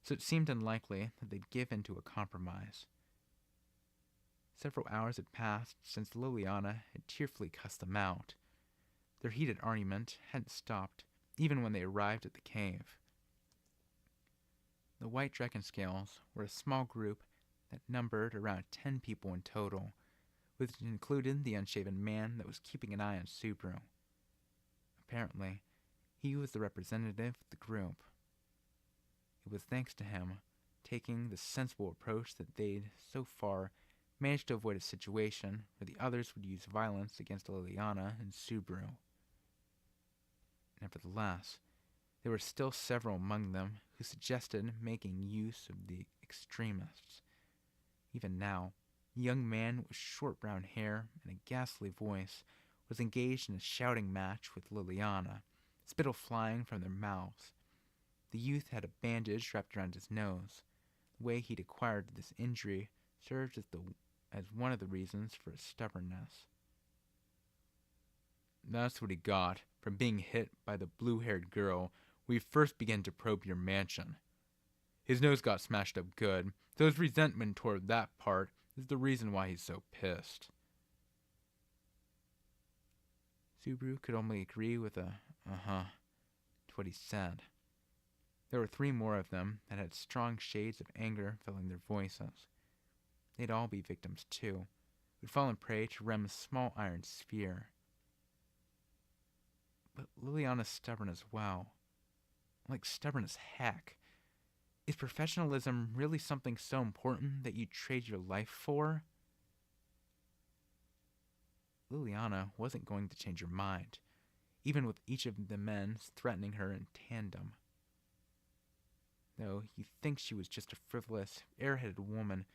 so it seemed unlikely that they'd give in to a compromise. Several hours had passed since Liliana had tearfully cussed them out. Their heated argument hadn't stopped, even when they arrived at the cave. The White Dragon Scales were a small group that numbered around 10 people in total, which included the unshaven man that was keeping an eye on Subaru. Apparently, he was the representative of the group. It was thanks to him taking the sensible approach that they'd, so far, managed to avoid a situation where the others would use violence against Liliana and Subaru. Nevertheless, there were still several among them who suggested making use of the extremists. Even now, a young man with short brown hair and a ghastly voice was engaged in a shouting match with Liliana, spittle flying from their mouths. The youth had a bandage wrapped around his nose. The way he'd acquired this injury served as one of the reasons for his stubbornness. That's what he got from being hit by the blue-haired girl we first began to probe your mansion. His nose got smashed up good, so his resentment toward that part is the reason why he's so pissed. Subaru could only agree with a to what he said. There were 3 more of them that had strong shades of anger filling their voices. They'd all be victims too, who'd fallen prey to Rem's small iron sphere. But Liliana's stubborn as well. Like stubborn as heck. Is professionalism really something so important that you'd trade your life for? Liliana wasn't going to change her mind, even with each of the men threatening her in tandem. Though you'd think she was just a frivolous, airheaded woman,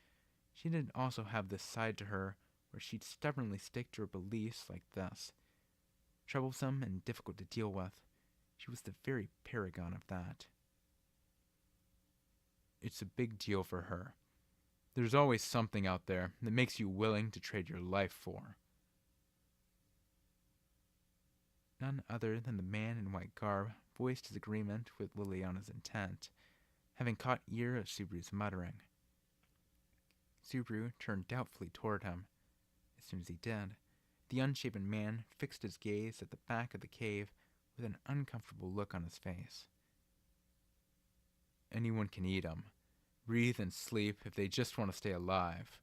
she did also have this side to her where she'd stubbornly stick to her beliefs like this. Troublesome and difficult to deal with, she was the very paragon of that. It's a big deal for her. There's always something out there that makes you willing to trade your life for. None other than the man in white garb voiced his agreement with Liliana's intent, having caught ear of Subaru's muttering. Subaru turned doubtfully toward him. As soon as he did, the unshaven man fixed his gaze at the back of the cave with an uncomfortable look on his face. Anyone can eat 'em, breathe and sleep if they just want to stay alive.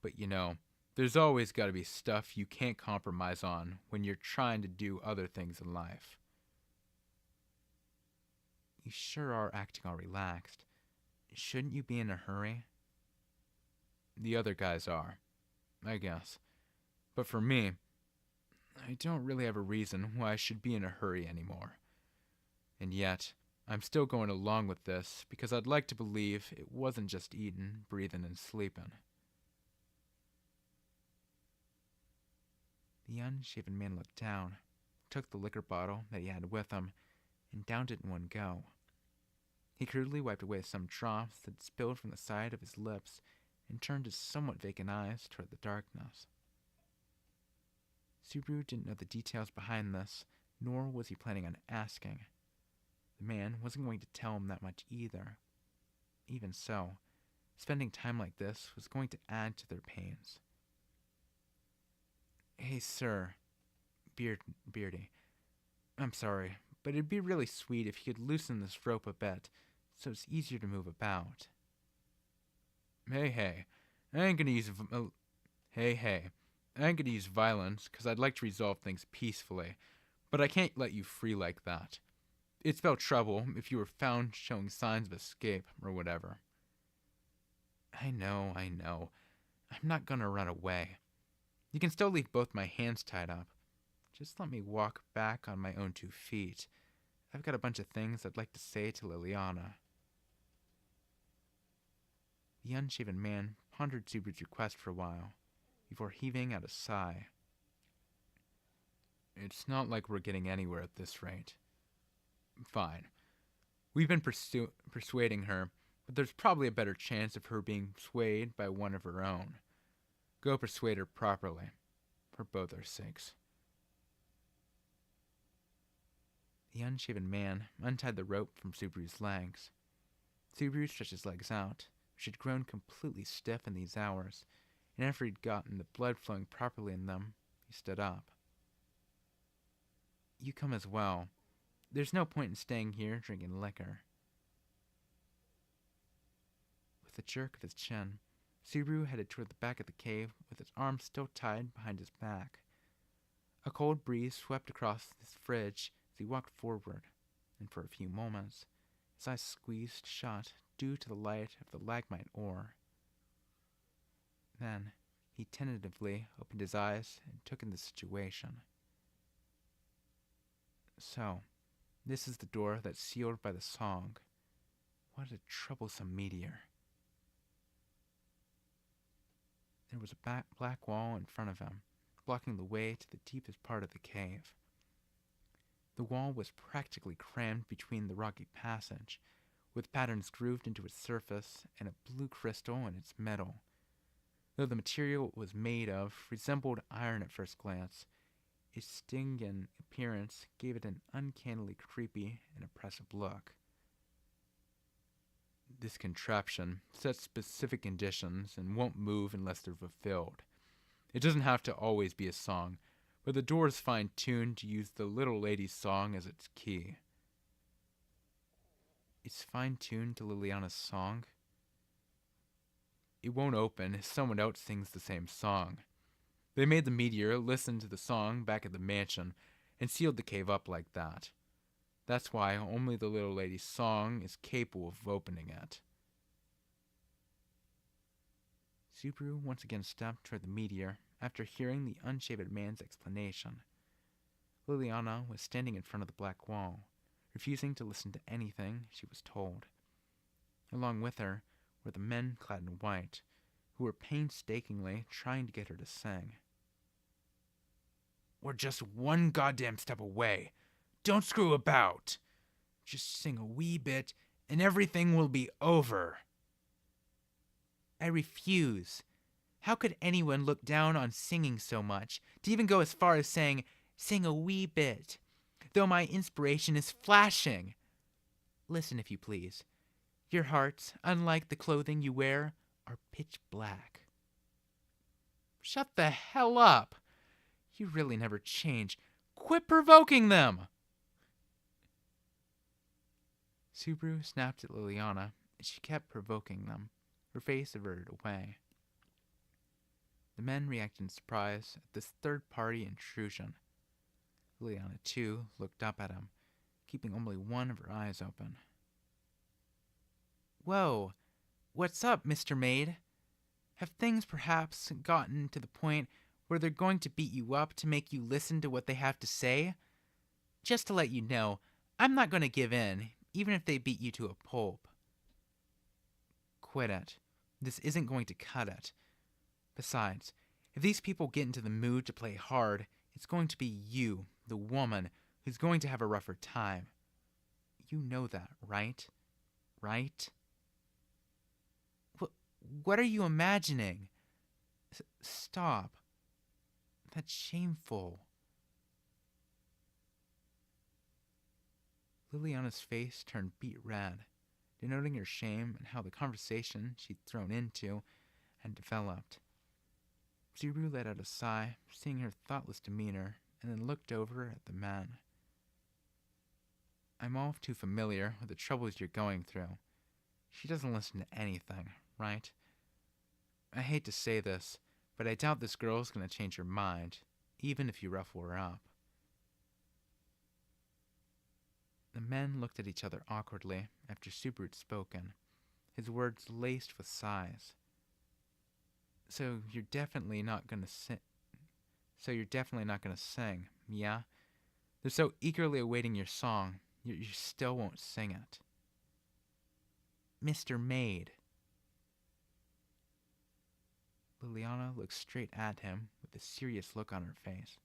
But there's always got to be stuff you can't compromise on when you're trying to do other things in life. You sure are acting all relaxed. Shouldn't you be in a hurry? The other guys are, I guess. But for me, I don't really have a reason why I should be in a hurry anymore. And yet, I'm still going along with this because I'd like to believe it wasn't just eating, breathing, and sleeping. The unshaven man looked down, took the liquor bottle that he had with him, and downed it in one go. He crudely wiped away some drops that spilled from the side of his lips and turned his somewhat vacant eyes toward the darkness. Subaru didn't know the details behind this, nor was he planning on asking. The man wasn't going to tell him that much either. Even so, spending time like this was going to add to their pains. Hey, sir, Beardy, I'm sorry, but it'd be really sweet if you could loosen this rope a bit, so it's easier to move about. Hey, I ain't gonna use I ain't gonna use violence, 'cause I'd like to resolve things peacefully, but I can't let you free like that. It'd spell trouble if you were found showing signs of escape or whatever. I know. I'm not gonna run away. You can still leave both my hands tied up. Just let me walk back on my own 2 feet. I've got a bunch of things I'd like to say to Liliana. The unshaven man pondered Subaru's request for a while, before heaving out a sigh. It's not like we're getting anywhere at this rate. Fine. We've been persuading her, but there's probably a better chance of her being swayed by one of her own. Go persuade her properly, for both our sakes. The unshaven man untied the rope from Subaru's legs. Subaru stretched his legs out, which had grown completely stiff in these hours, and after he'd gotten the blood flowing properly in them, he stood up. You come as well. There's no point in staying here drinking liquor. With a jerk of his chin, Subaru headed toward the back of the cave with his arms still tied behind his back. A cold breeze swept across his fridge as he walked forward, and for a few moments, his eyes squeezed shut due to the light of the lagmite ore. Then, he tentatively opened his eyes and took in the situation. So, this is the door that's sealed by the song. What a troublesome meteor. There was a black wall in front of him, blocking the way to the deepest part of the cave. The wall was practically crammed between the rocky passage, with patterns grooved into its surface and a blue crystal in its middle. Though the material it was made of resembled iron at first glance, its stinging appearance gave it an uncannily creepy and oppressive look. This contraption sets specific conditions and won't move unless they're fulfilled. It doesn't have to always be a song, but the door is fine-tuned to use the little lady's song as its key. It's fine-tuned to Liliana's song? It won't open if someone else sings the same song. They made the meteor listen to the song back at the mansion and sealed the cave up like that. That's why only the little lady's song is capable of opening it. Subaru once again stepped toward the meteor after hearing the unshaven man's explanation. Liliana was standing in front of the black wall, refusing to listen to anything she was told. Along with her were the men clad in white, who were painstakingly trying to get her to sing. We're just one goddamn step away. Don't screw about. Just sing a wee bit, and everything will be over. I refuse. How could anyone look down on singing so much, to even go as far as saying, sing a wee bit, though my inspiration is flashing? Listen, if you please. Your hearts, unlike the clothing you wear, are pitch black. Shut the hell up. You really never change. Quit provoking them. Subaru snapped at Liliana as she kept provoking them, her face averted away. The men reacted in surprise at this third-party intrusion. Liliana, too, looked up at him, keeping only one of her eyes open. Whoa, what's up, Mr. Maid? Have things perhaps gotten to the point where they're going to beat you up to make you listen to what they have to say? Just to let you know, I'm not going to give in, even if they beat you to a pulp. Quit it. This isn't going to cut it. Besides, if these people get into the mood to play hard, it's going to be you, the woman, who's going to have a rougher time. You know that, right? Right? What are you imagining? Stop. That's shameful. Liliana's face turned beet red, denoting her shame and how the conversation she'd thrown into had developed. Subaru let out a sigh, seeing her thoughtless demeanor, and then looked over at the man. I'm all too familiar with the troubles you're going through. She doesn't listen to anything, right? I hate to say this, but I doubt this girl's gonna change her mind, even if you ruffle her up. The men looked at each other awkwardly after Subaru had spoken, his words laced with sighs. So you're definitely not gonna sing, yeah? They're so eagerly awaiting your song, you still won't sing it. Mr. Maid. Liliana looked straight at him with a serious look on her face.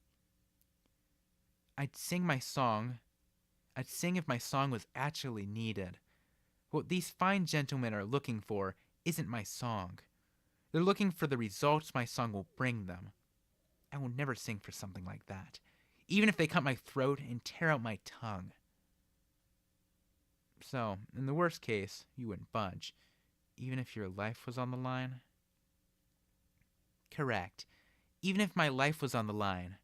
I'd sing if my song was actually needed. What these fine gentlemen are looking for isn't my song. They're looking for the results my song will bring them. I will never sing for something like that, even if they cut my throat and tear out my tongue. So, in the worst case, you wouldn't budge, even if your life was on the line? Correct. Even if my life was on the line.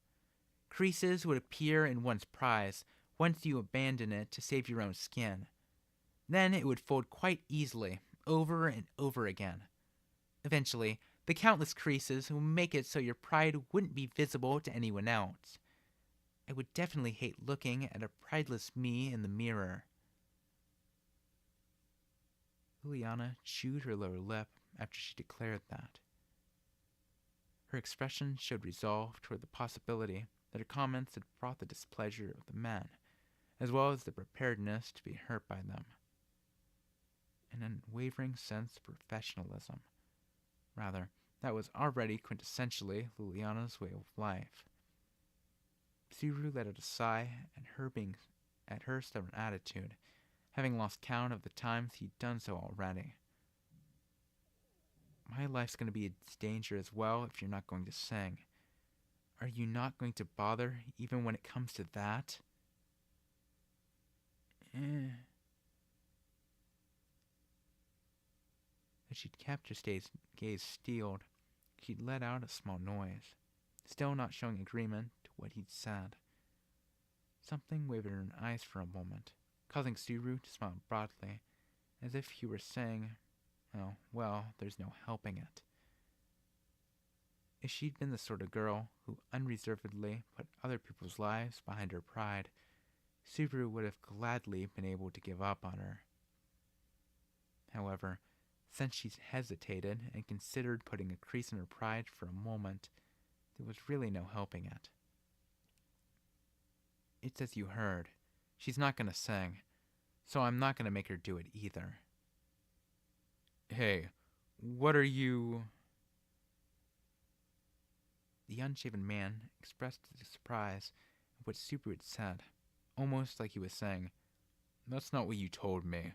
Creases would appear in one's prize once you abandon it to save your own skin. Then it would fold quite easily, over and over again. Eventually, the countless creases will make it so your pride wouldn't be visible to anyone else. I would definitely hate looking at a prideless me in the mirror. Liliana chewed her lower lip after she declared that. Her expression showed resolve toward the possibility that her comments had brought the displeasure of the men, as well as the preparedness to be hurt by them. An unwavering sense of professionalism. Rather, that was already quintessentially Liliana's way of life. Subaru let out a sigh at her stubborn attitude, having lost count of the times he'd done so already. My life's going to be in danger as well if you're not going to sing. Are you not going to bother even when it comes to that? As she'd kept her gaze steeled, she'd let out a small noise, still not showing agreement to what he'd said. Something wavered in her eyes for a moment, causing Subaru to smile broadly, as if he were saying, oh, well, there's no helping it. If she'd been the sort of girl who unreservedly put other people's lives behind her pride, Subaru would have gladly been able to give up on her. However, since she'd hesitated and considered putting a crease in her pride for a moment, there was really no helping it. It's as you heard. She's not going to sing, so I'm not going to make her do it either. Hey, what are you... The unshaven man expressed his surprise at what Subaru had said, almost like he was saying, That's not what you told me.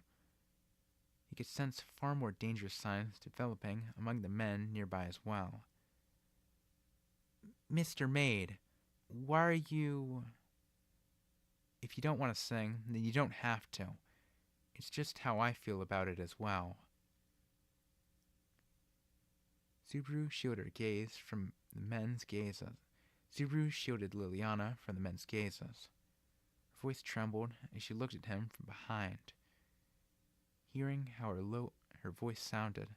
He could sense far more dangerous signs developing among the men nearby as well. Mr. Maid, why are you... If you don't want to sing, then you don't have to. It's just how I feel about it as well. Subaru shielded her gaze from the men's gazes. Subaru shielded Liliana from the men's gazes. Her voice trembled as she looked at him from behind. Hearing how her voice sounded,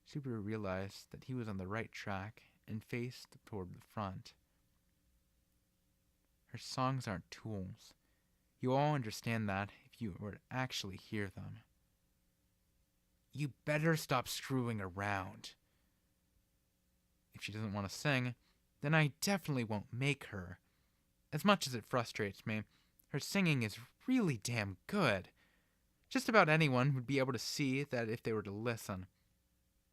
Subaru realized that he was on the right track and faced toward the front. Her songs aren't tools. You all understand that if you were to actually hear them. You better stop screwing around. If she doesn't want to sing, then I definitely won't make her. As much as it frustrates me, her singing is really damn good. Just about anyone would be able to see that if they were to listen.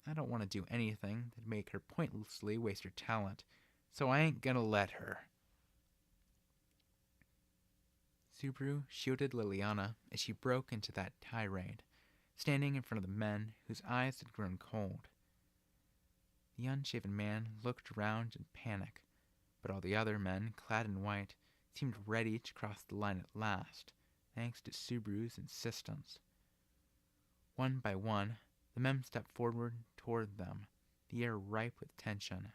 I don't want to do anything that'd make her pointlessly waste her talent, so I ain't gonna let her. Subaru shielded Liliana as she broke into that tirade, standing in front of the men whose eyes had grown cold. The unshaven man looked around in panic, but all the other men, clad in white, seemed ready to cross the line at last, thanks to Subaru's insistence. One by one, the men stepped forward toward them, the air ripe with tension.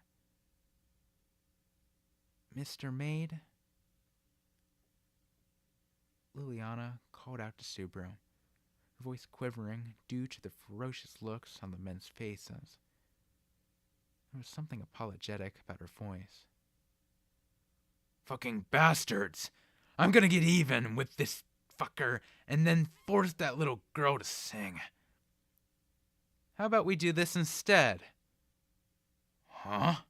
"Mr. Maid?" Liliana called out to Subaru, her voice quivering due to the ferocious looks on the men's faces. There was something apologetic about her voice. "Fucking bastards! I'm gonna get even with this fucker and then force that little girl to sing. How about we do this instead?" "Huh?"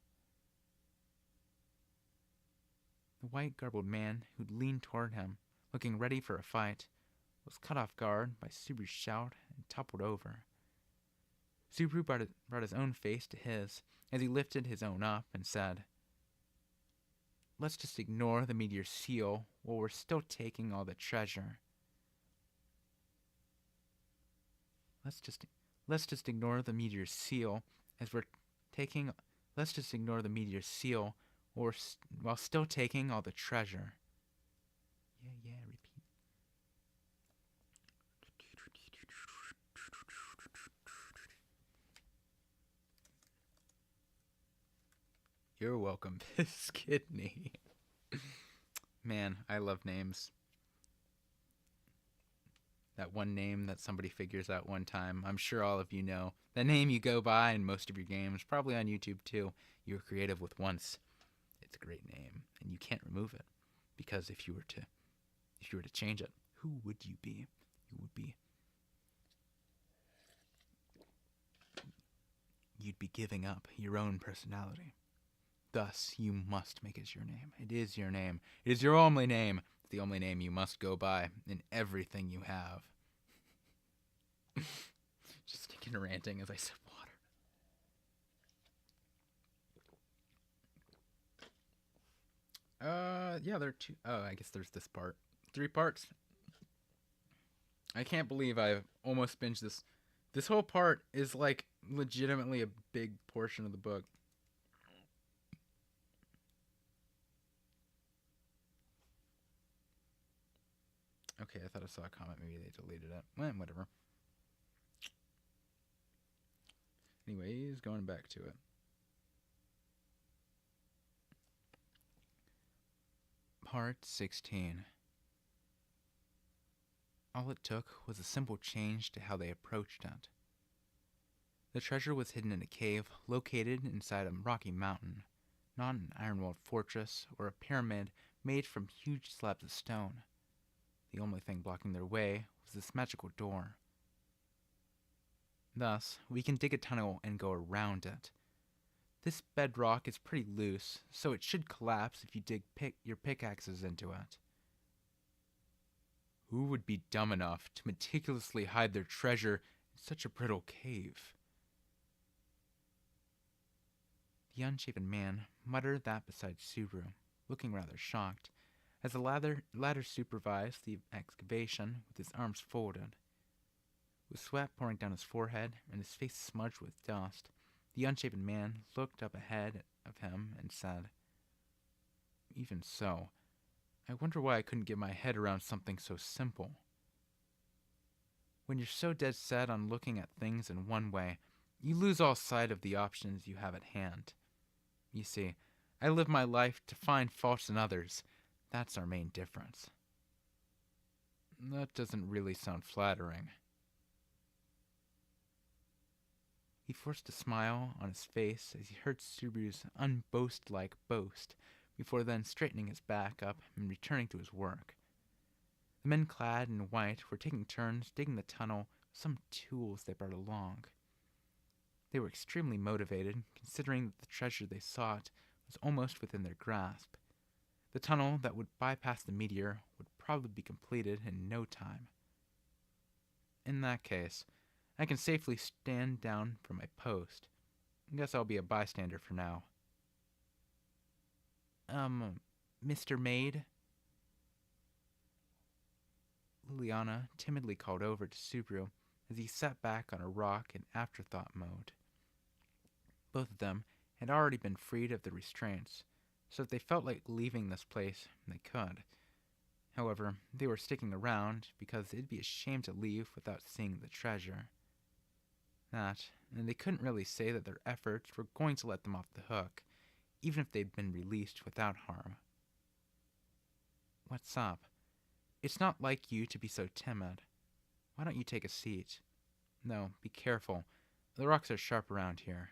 The white-garbled man who'd leaned toward him, looking ready for a fight, was caught off guard by Subaru's shout and toppled over. Subaru brought his own face to his as he lifted his own up and said, "Let's just ignore the meteor seal while we're still taking all the treasure. Let's just ignore the meteor seal as we're taking. Let's just ignore the meteor seal while still taking all the treasure." Yeah, repeat. You're welcome, Biscuitney. Man, I love names. That one name that somebody figures out one time. I'm sure all of you know. The name you go by in most of your games, probably on YouTube too. You were creative with once. It's a great name, and you can't remove it. Because if you were to change it, who would you be? You'd be giving up your own personality. Thus, you must make it your name. It is your name. It is your only name. It's the only name you must go by in everything you have. Just sticking ranting as I sip water. Yeah, there are two. Oh, I guess there's this part. 3 parts. I can't believe I've almost binged this. This whole part is like legitimately a big portion of the book. Okay, I thought I saw a comment. Maybe they deleted it. Well, whatever. Anyways, going back to it. Part 16. All it took was a simple change to how they approached it. The treasure was hidden in a cave located inside a rocky mountain, not an iron-walled fortress or a pyramid made from huge slabs of stone. The only thing blocking their way was this magical door. Thus, we can dig a tunnel and go around it. This bedrock is pretty loose, so it should collapse if you dig your pickaxes into it. Who would be dumb enough to meticulously hide their treasure in such a brittle cave? The unshaven man muttered that beside Subaru, looking rather shocked, as the latter supervised the excavation with his arms folded. With sweat pouring down his forehead and his face smudged with dust, the unshaven man looked up ahead of him and said, "Even so, I wonder why I couldn't get my head around something so simple. When you're so dead set on looking at things in one way, you lose all sight of the options you have at hand. You see, I live my life to find faults in others. That's our main difference." That doesn't really sound flattering. He forced a smile on his face as he heard Subaru's unboast-like boast, before then straightening his back up and returning to his work. The men clad in white were taking turns digging the tunnel with some tools they brought along. They were extremely motivated, considering that the treasure they sought was almost within their grasp. The tunnel that would bypass the meteor would probably be completed in no time. In that case, I can safely stand down from my post. I guess I'll be a bystander for now. Mr. Maid?" Liliana timidly called over to Subaru as he sat back on a rock in afterthought mode. Both of them had already been freed of the restraints, so if they felt like leaving this place, they could. However, they were sticking around because it'd be a shame to leave without seeing the treasure. That, and they couldn't really say that their efforts were going to let them off the hook, even if they'd been released without harm. What's up? It's not like you to be so timid. Why don't you take a seat? No, be careful. The rocks are sharp around here.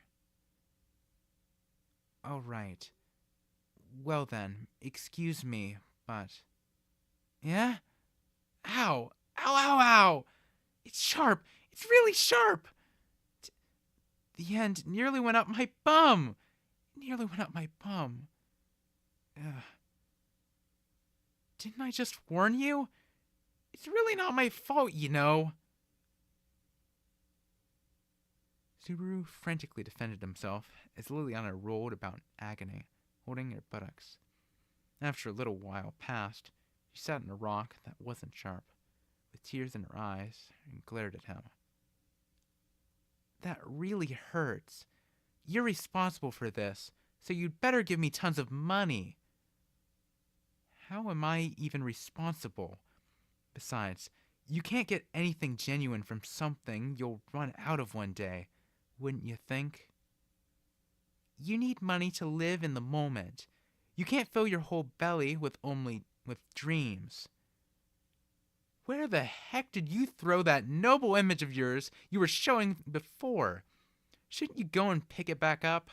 All right. Well then, excuse me, but... Yeah? Ow! Ow, ow, ow! It's sharp! It's really sharp! The end nearly went up my bum! Nearly went up my bum. Ugh. Didn't I just warn you? It's really not my fault, you know. Subaru frantically defended himself as Liliana rolled about in agony, holding her buttocks. After a little while passed, she sat on a rock that wasn't sharp, with tears in her eyes, and glared at him. That really hurts. You're responsible for this, so you'd better give me tons of money. How am I even responsible? Besides, you can't get anything genuine from something you'll run out of one day, wouldn't you think? You need money to live in the moment. You can't fill your whole belly with dreams. Where the heck did you throw that noble image of yours you were showing before? Shouldn't you go and pick it back up?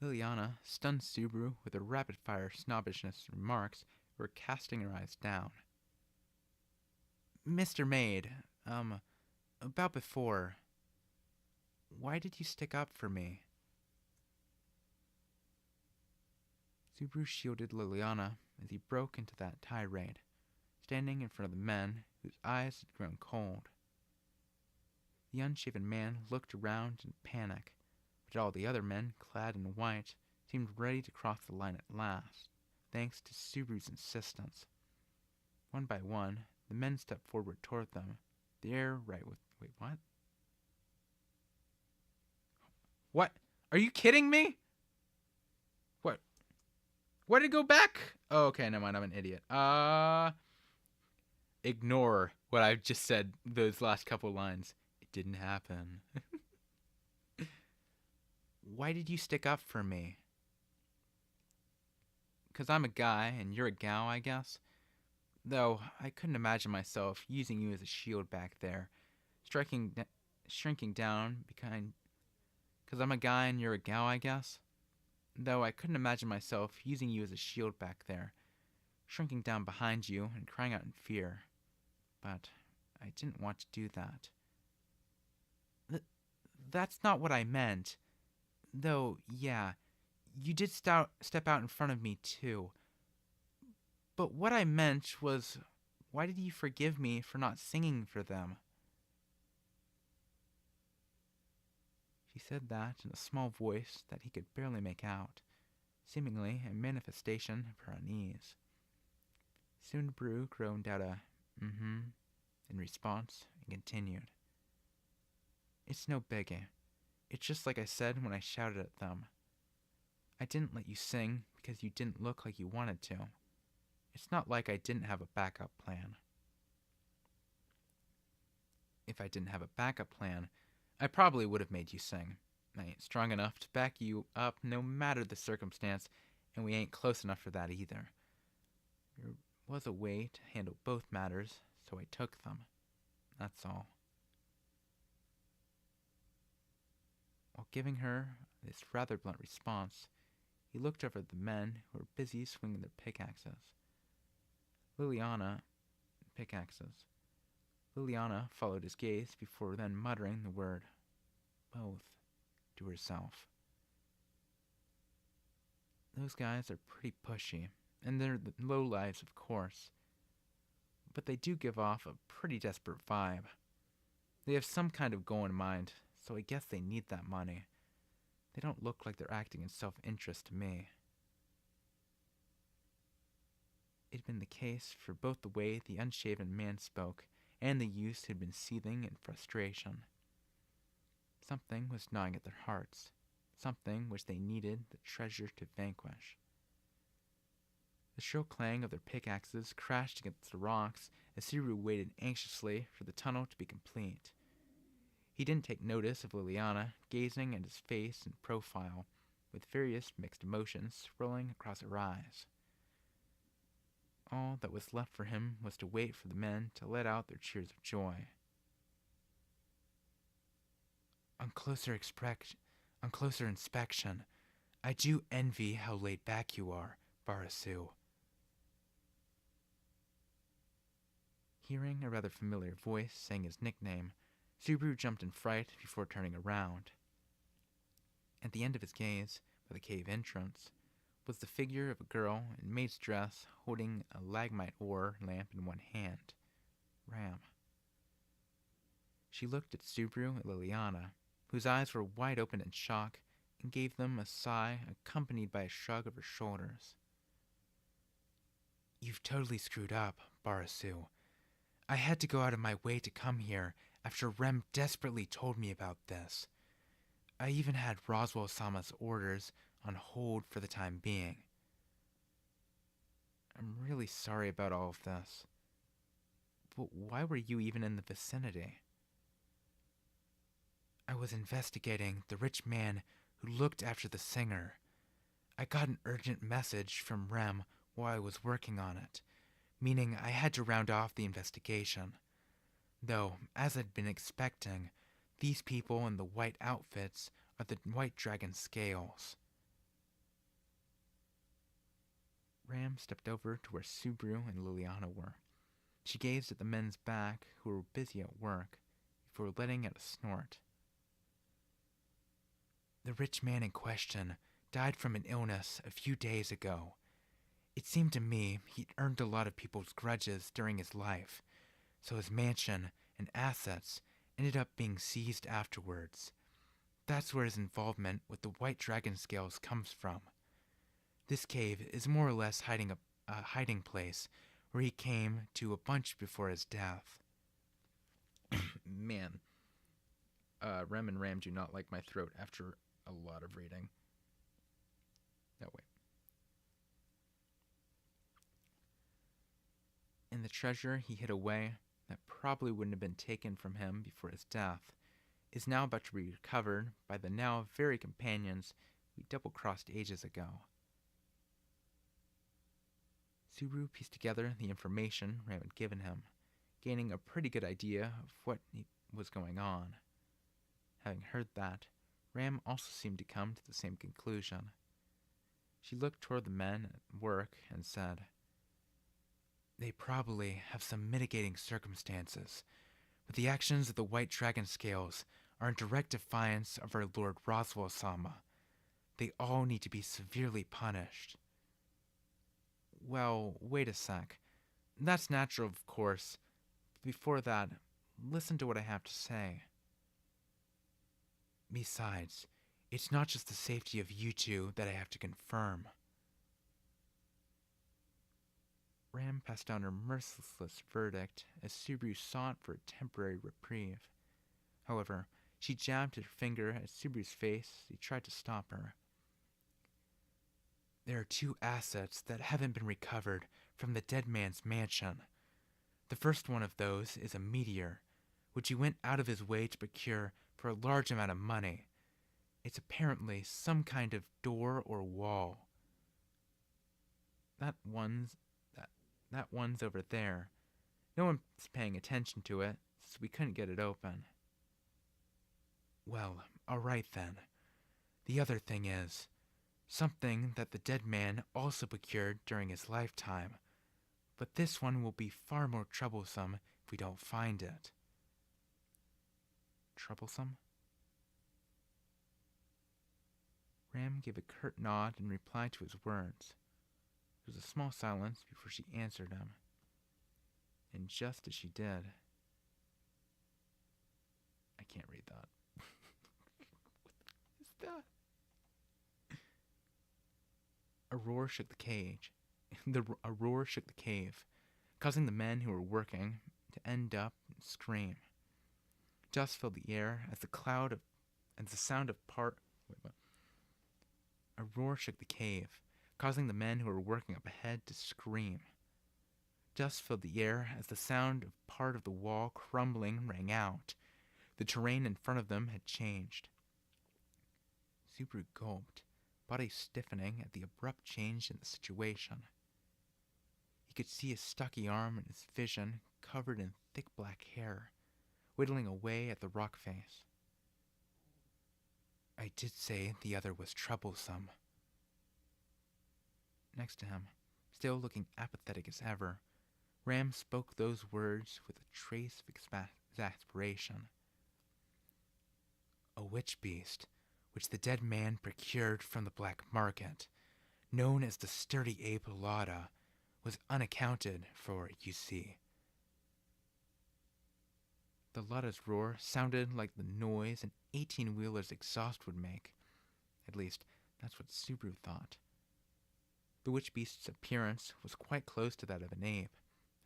Liliana stunned Subaru with her rapid-fire snobbishness remarks were casting her eyes down. Mr. Maid, about before. Why did you stick up for me? Subaru shielded Liliana as he broke into that tirade, standing in front of the men whose eyes had grown cold. The unshaven man looked around in panic, but all the other men, clad in white, seemed ready to cross the line at last, thanks to Subaru's insistence. One by one, the men stepped forward toward them, the air right with... Wait, what? What? Are you kidding me? What? Why did it go back? Oh, okay, never mind, I'm an idiot. Ignore what I've just said, those last couple lines. It didn't happen. Why did you stick up for me? 'Cause I'm a guy and you're a gal, I guess. Though I couldn't imagine myself using you as a shield back there, shrinking down behind. 'Cause I'm a guy and you're a gal, I guess. Though I couldn't imagine myself using you as a shield back there, shrinking down behind you and crying out in fear. But I didn't want to do that. That's not what I meant. Though, yeah, you did step out in front of me, too. But what I meant was, why did you forgive me for not singing for them? She said that in a small voice that he could barely make out, seemingly a manifestation of her unease. Soon Brew groaned out a in response and continued. It's no biggie. It's just like I said when I shouted at them. I didn't let you sing because you didn't look like you wanted to. It's not like I didn't have a backup plan. If I didn't have a backup plan, I probably would have made you sing. I ain't strong enough to back you up no matter the circumstance, and we ain't close enough for that either. There was a way to handle both matters, so I took them. That's all. While giving her this rather blunt response, he looked over at the men who were busy swinging their pickaxes. Liliana followed his gaze before then muttering the word, both, to herself. Those guys are pretty pushy, and they're the lowlives, of course. But they do give off a pretty desperate vibe. They have some kind of goal in mind, so I guess they need that money. They don't look like they're acting in self-interest to me. It had been the case for both the way the unshaven man spoke and the youths who had been seething in frustration. Something was gnawing at their hearts, something which they needed the treasure to vanquish. The shrill clang of their pickaxes crashed against the rocks as Subaru waited anxiously for the tunnel to be complete. He didn't take notice of Liliana, gazing at his face and profile, with various mixed emotions swirling across her eyes. All that was left for him was to wait for the men to let out their cheers of joy. On closer inspection, I do envy how laid back you are, Barasu. Hearing a rather familiar voice saying his nickname, Subaru jumped in fright before turning around. At the end of his gaze, by the cave entrance, was the figure of a girl in maid's dress holding a lagmite ore lamp in one hand. Ram. She looked at Subaru and Liliana, whose eyes were wide open in shock, and gave them a sigh accompanied by a shrug of her shoulders. You've totally screwed up, Barasu. I had to go out of my way to come here after Rem desperately told me about this. I even had Roswell-sama's orders on hold for the time being. I'm really sorry about all of this. But why were you even in the vicinity? I was investigating the rich man who looked after the singer. I got an urgent message from Rem while I was working on it, meaning I had to round off the investigation. Though, as I'd been expecting, these people in the white outfits are the White Dragon Scales. Ram stepped over to where Subaru and Liliana were. She gazed at the men's back who were busy at work before letting out a snort. The rich man in question died from an illness a few days ago. It seemed to me he'd earned a lot of people's grudges during his life, so his mansion and assets ended up being seized afterwards. That's where his involvement with the White Dragon Scales comes from. This cave is more or less a hiding place where he came to a bunch before his death. Man, Rem and Ram do not like my throat after a lot of reading. No, wait. And the treasure he hid away that probably wouldn't have been taken from him before his death is now about to be recovered by the now very companions we double-crossed ages ago. Subaru pieced together the information Ram had given him, gaining a pretty good idea of what was going on. Having heard that, Ram also seemed to come to the same conclusion. She looked toward the men at work and said, They probably have some mitigating circumstances, but the actions of the White Dragon Scales are in direct defiance of our Lord Roswell-sama. They all need to be severely punished. Well, wait a sec. That's natural, of course. Before that, listen to what I have to say. Besides, it's not just the safety of you two that I have to confirm. Ram passed down her merciless verdict as Subaru sought for a temporary reprieve. However, she jabbed her finger at Subaru's face as he tried to stop her. There are 2 assets that haven't been recovered from the dead man's mansion. The first one of those is a meteor, which he went out of his way to procure for a large amount of money. It's apparently some kind of door or wall. That one's over there. No one's paying attention to it, so we couldn't get it open. Well, alright then. The other thing is something that the dead man also procured during his lifetime, but this one will be far more troublesome if we don't find it. Troublesome? Ram gave a curt nod in reply to his words. There was a small silence before she answered him. And just as she did... I can't read that. What is that? A roar shook the cage. A roar shook the cave, causing the men who were working to end up and scream. Dust filled the air as the sound of A roar shook the cave. causing the men who were working up ahead to scream. Dust filled the air as the sound of part of the wall crumbling rang out. The terrain in front of them had changed. Subaru gulped, body stiffening at the abrupt change in the situation. He could see his stocky arm and his vision covered in thick black hair, whittling away at the rock face. I did say the other was troublesome. Next to him, still looking apathetic as ever, Ram spoke those words with a trace of exasperation. A witch beast, which the dead man procured from the black market, known as the sturdy ape Lada, was unaccounted for, you see. The Lada's roar sounded like the noise an 18-wheeler's exhaust would make. At least, that's what Subaru thought. The witch beast's appearance was quite close to that of an ape,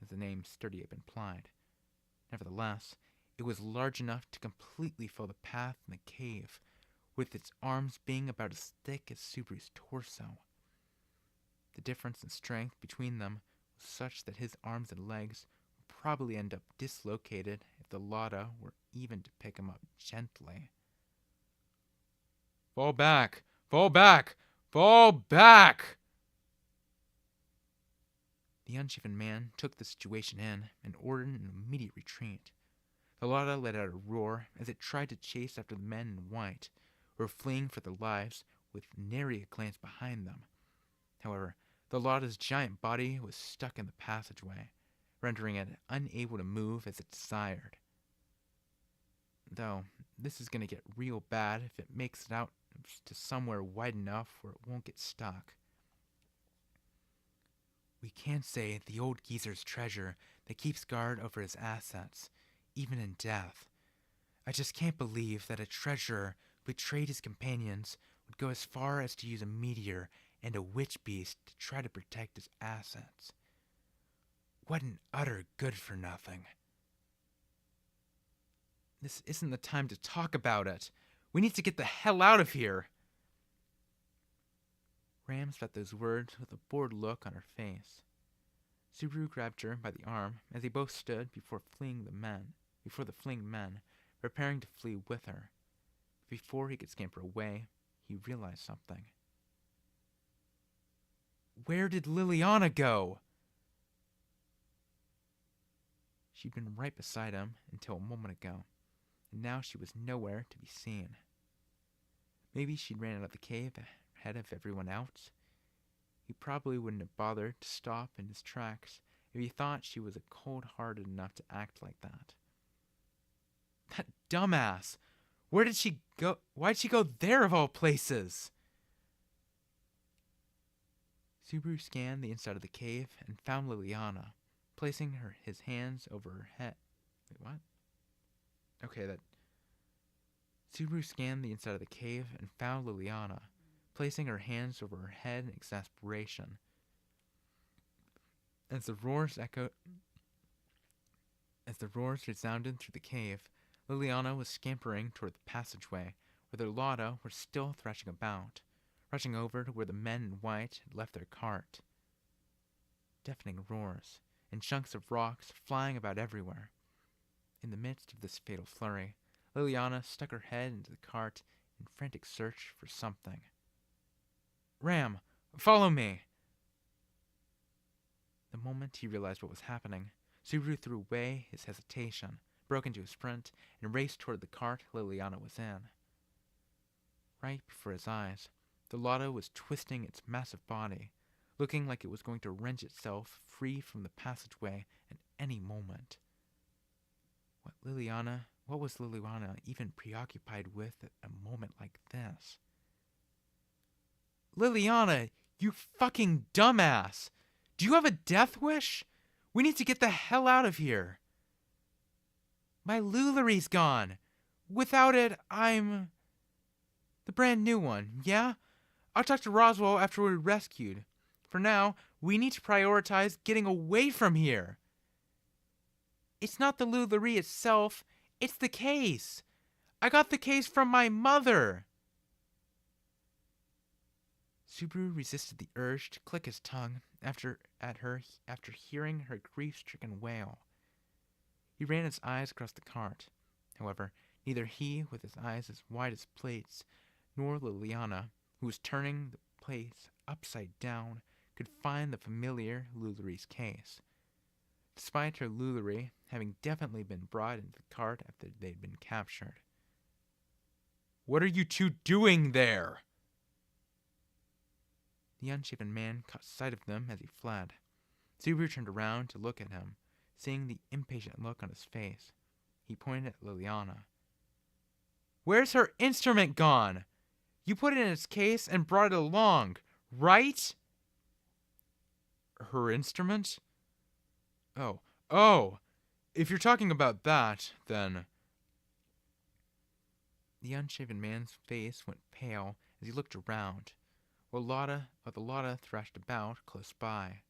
as the name Sturdy Ape implied. Nevertheless, it was large enough to completely fill the path in the cave, with its arms being about as thick as Subaru's torso. The difference in strength between them was such that his arms and legs would probably end up dislocated if the Lada were even to pick him up gently. Fall back! Fall back! Fall back! The unshaven man took the situation in and ordered an immediate retreat. The Lada let out a roar as it tried to chase after the men in white, who were fleeing for their lives with nary a glance behind them. However, the Lada's giant body was stuck in the passageway, rendering it unable to move as it desired. Though, this is going to get real bad if it makes it out to somewhere wide enough where it won't get stuck. We can't say the old geezer's treasure that keeps guard over his assets, even in death. I just can't believe that a treasurer who betrayed his companions would go as far as to use a meteor and a witch beast to try to protect his assets. What an utter good-for-nothing. This isn't the time to talk about it. We need to get the hell out of here. Ram spat those words with a bored look on her face. Subaru grabbed her by the arm as they both stood before the fleeing men, preparing to flee with her. Before he could scamper away, he realized something. Where did Liliana go? She'd been right beside him until a moment ago, and now she was nowhere to be seen. Maybe she'd ran out of the cave ahead of everyone else. He probably wouldn't have bothered to stop in his tracks if he thought she was cold-hearted enough to act like that. That dumbass! Where did she go? Why'd she go there of all places? Subaru scanned the inside of the cave and found Liliana, placing his hands over her head. Wait, what? Okay, Subaru scanned the inside of the cave and found Liliana, placing her hands over her head in exasperation. As the roars resounded through the cave, Liliana was scampering toward the passageway, where the Lada were still thrashing about, rushing over to where the men in white had left their cart. Deafening roars, and chunks of rocks flying about everywhere. In the midst of this fatal flurry, Liliana stuck her head into the cart in frantic search for something. Ram, follow me! The moment he realized what was happening, Subaru threw away his hesitation, broke into a sprint, and raced toward the cart Liliana was in. Right before his eyes, the Lada was twisting its massive body, looking like it was going to wrench itself free from the passageway at any moment. What was Liliana even preoccupied with at a moment like this? Liliana, you fucking dumbass! Do you have a death wish? We need to get the hell out of here. My Lulary's gone. Without it, I'm... the brand new one, yeah? I'll talk to Roswell after we're rescued. For now, we need to prioritize getting away from here. It's not the Lulary itself, it's the case. I got the case from my mother. Subaru resisted the urge to click his tongue after hearing her grief-stricken wail. He ran his eyes across the cart. However, neither he, with his eyes as wide as plates, nor Liliana, who was turning the place upside down, could find the familiar Lulary's case, despite her Lulary having definitely been brought into the cart after they'd been captured. "What are you two doing there?" The unshaven man caught sight of them as he fled. Subaru turned around to look at him, seeing the impatient look on his face. He pointed at Liliana. "Where's her instrument gone? You put it in its case and brought it along, right?" "Her instrument? Oh, if you're talking about that, then..." The unshaven man's face went pale as he looked around, while the Lotta thrashed about close by.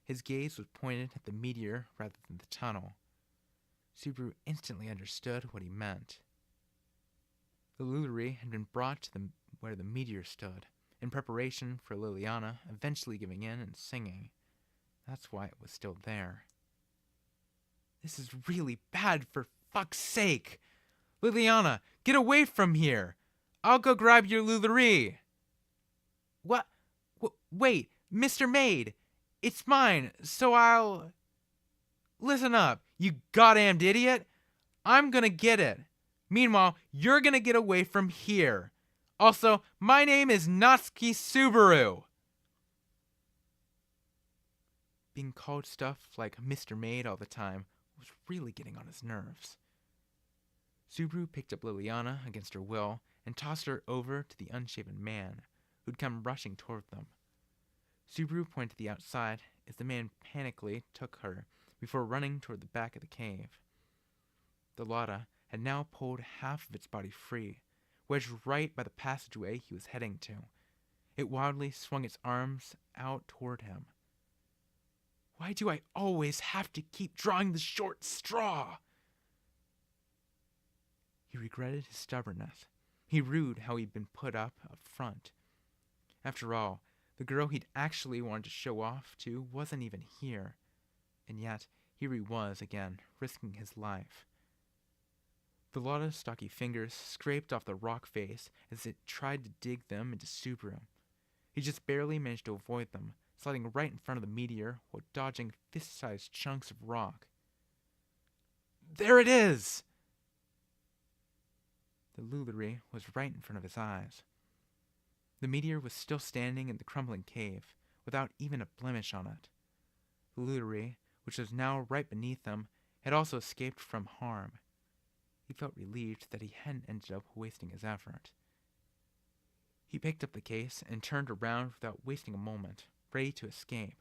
His gaze was pointed at the meteor rather than the tunnel. Subaru instantly understood what he meant. The Lulary had been brought to where the meteor stood, in preparation for Liliana eventually giving in and singing. That's why it was still there. "This is really bad, for fuck's sake! Liliana, get away from here! I'll go grab your Lulary!" What? Wait, Mr. Maid! It's mine, so I'll... Listen up, you goddamned idiot! I'm gonna get it. Meanwhile, you're gonna get away from here. Also, my name is Natsuki Subaru. Being called stuff like Mr. Maid all the time was really getting on his nerves. Subaru picked up Liliana against her will and tossed her over to the unshaven man, who'd come rushing toward them. Subaru pointed to the outside as the man panically took her before running toward the back of the cave. The Lotta had now pulled half of its body free, wedged right by the passageway he was heading to. It wildly swung its arms out toward him. Why do I always have to keep drawing the short straw? He regretted his stubbornness. He rued how he'd been put up front. After all, the girl he'd actually wanted to show off to wasn't even here. And yet, here he was again, risking his life. The Lotta's stocky fingers scraped off the rock face as it tried to dig them into Subaru. He just barely managed to avoid them, sliding right in front of the meteor while dodging fist-sized chunks of rock. There it is! The Lulary was right in front of his eyes. The meteor was still standing in the crumbling cave, without even a blemish on it. The Lulary, which was now right beneath him, had also escaped from harm. He felt relieved that he hadn't ended up wasting his effort. He picked up the case and turned around without wasting a moment, ready to escape.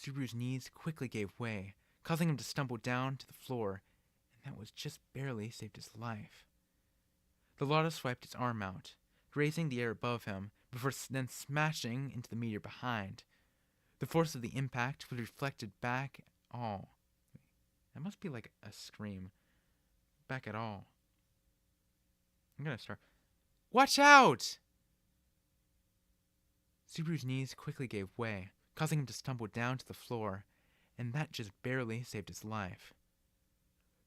Subaru's knees quickly gave way, causing him to stumble down to the floor, and that was just barely saved his life. The Lotta swiped its arm out, grazing the air above him, before then smashing into the meteor behind. The force of the impact was reflected back at all. That must be like a scream. Back at all. I'm gonna start. Watch out! Subaru's knees quickly gave way, causing him to stumble down to the floor, and that just barely saved his life.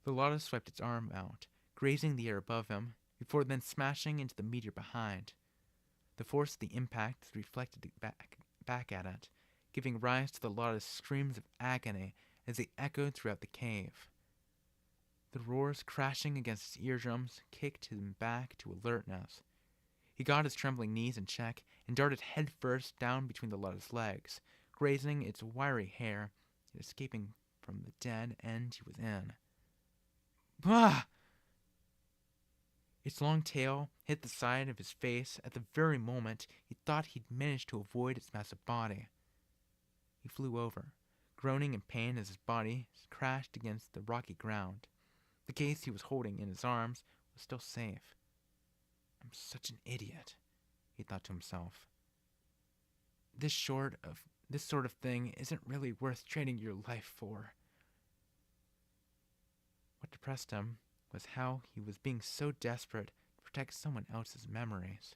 The Lotta swiped its arm out, grazing the air above him, before then smashing into the meteor behind. The force of the impact reflected back at it, giving rise to the Lotta's screams of agony as they echoed throughout the cave. The roars crashing against his eardrums kicked him back to alertness. He got his trembling knees in check and darted headfirst down between the Lotta's legs, grazing its wiry hair and escaping from the dead end he was in. Bah! Its long tail hit the side of his face at the very moment he thought he'd managed to avoid its massive body. He flew over, groaning in pain as his body crashed against the rocky ground. The case he was holding in his arms was still safe. I'm such an idiot, he thought to himself. This sort of thing isn't really worth trading your life for. What depressed him was how he was being so desperate to protect someone else's memories.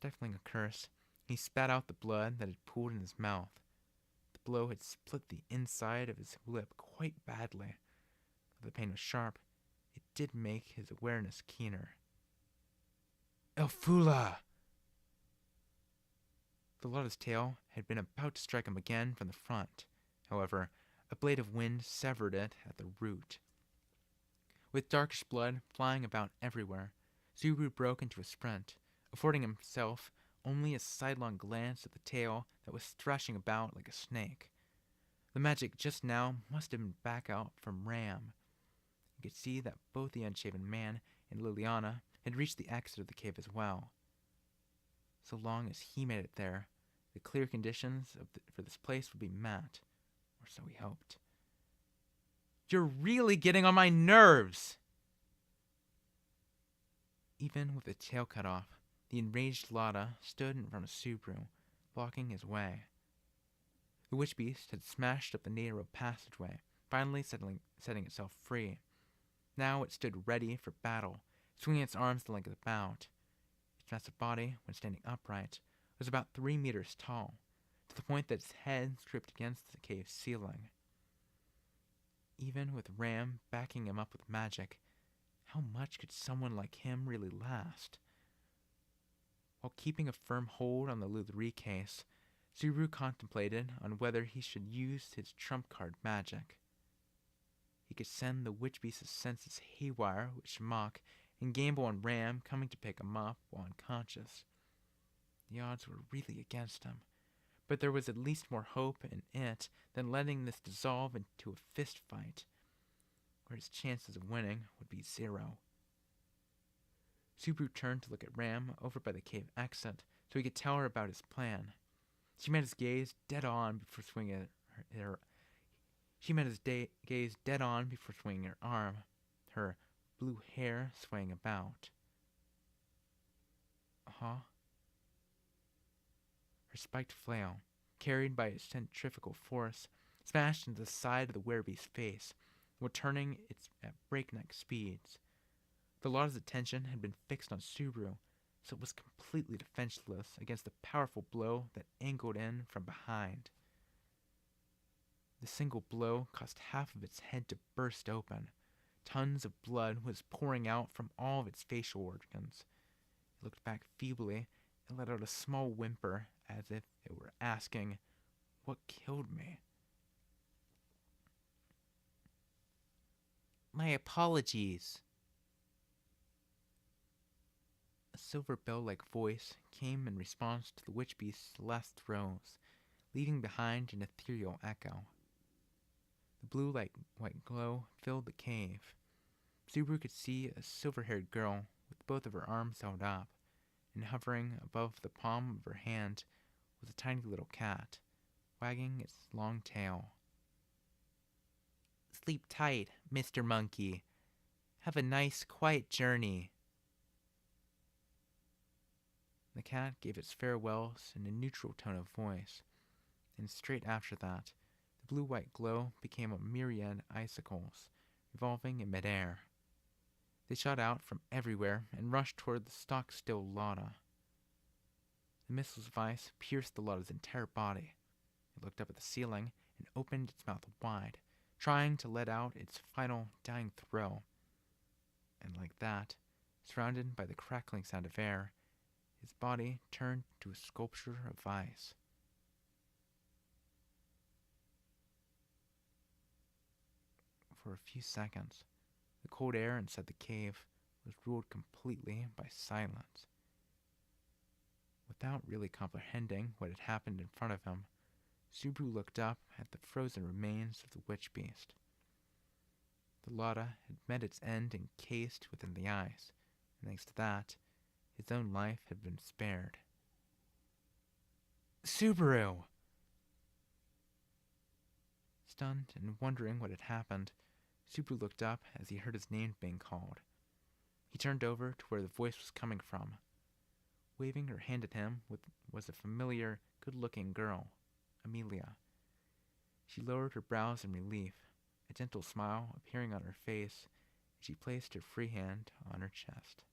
Stifling a curse, he spat out the blood that had pooled in his mouth. The blow had split the inside of his lip quite badly. Though the pain was sharp, it did make his awareness keener. Elfula! The Lotta's tail had been about to strike him again from the front. However, a blade of wind severed it at the root. With darkish blood flying about everywhere, Subaru broke into a sprint, affording himself only a sidelong glance at the tail that was thrashing about like a snake. The magic just now must have been back out from Ram. He could see that both the unshaven man and Liliana had reached the exit of the cave as well. So long as he made it there, the clear conditions for this place would be met, or so he hoped. You're really getting on my nerves! Even with the tail cut off, the enraged Lotta stood in front of Subaru, blocking his way. The witch beast had smashed up the narrow passageway, finally setting itself free. Now it stood ready for battle, swinging its arms the length of the bout. Its massive body, when standing upright, was about 3 meters tall, to the point that its head scraped against the cave's ceiling. Even with Ram backing him up with magic, how much could someone like him really last? While keeping a firm hold on the Lutherie case, Subaru contemplated on whether he should use his trump card magic. He could send the witch beast's senses haywire with Shmock and gamble on Ram coming to pick him up while unconscious. The odds were really against him, but there was at least more hope in it than letting this dissolve into a fist fight, where his chances of winning would be 0. Subaru turned to look at Ram over by the cave exit so he could tell her about his plan. She met his gaze dead on before swinging her arm, her blue hair swaying about. Her spiked flail, carried by a centrifugal force, smashed into the side of the werebeast's face, returning it at breakneck speeds. The Lotta's attention had been fixed on Subaru, so it was completely defenseless against the powerful blow that angled in from behind. The single blow caused half of its head to burst open. Tons of blood was pouring out from all of its facial organs. It looked back feebly and let out a small whimper as if it were asking, "What killed me?" "My apologies." A silver bell-like voice came in response to the witch beast's last throes, leaving behind an ethereal echo. The blue-white glow filled the cave. Subaru could see a silver-haired girl with both of her arms held up, and hovering above the palm of her hand was a tiny little cat, wagging its long tail. "Sleep tight, Mr. Monkey. Have a nice, quiet journey." The cat gave its farewells in a neutral tone of voice, and straight after that, the blue-white glow became a myriad icicles, revolving in midair. They shot out from everywhere and rushed toward the stock-still Lotta. The missile's vice pierced the Lotta's entire body. It looked up at the ceiling and opened its mouth wide, trying to let out its final dying throw. And like that, surrounded by the crackling sound of air, his body turned to a sculpture of ice. For a few seconds, the cold air inside the cave was ruled completely by silence. Without really comprehending what had happened in front of him, Subaru looked up at the frozen remains of the witch beast. The Lotta had met its end encased within the ice, and thanks to that, his own life had been spared. "Subaru!" Stunned and wondering what had happened, Subaru looked up as he heard his name being called. He turned over to where the voice was coming from. Waving her hand at him was a familiar, good-looking girl, Amelia. She lowered her brows in relief, a gentle smile appearing on her face as she placed her free hand on her chest.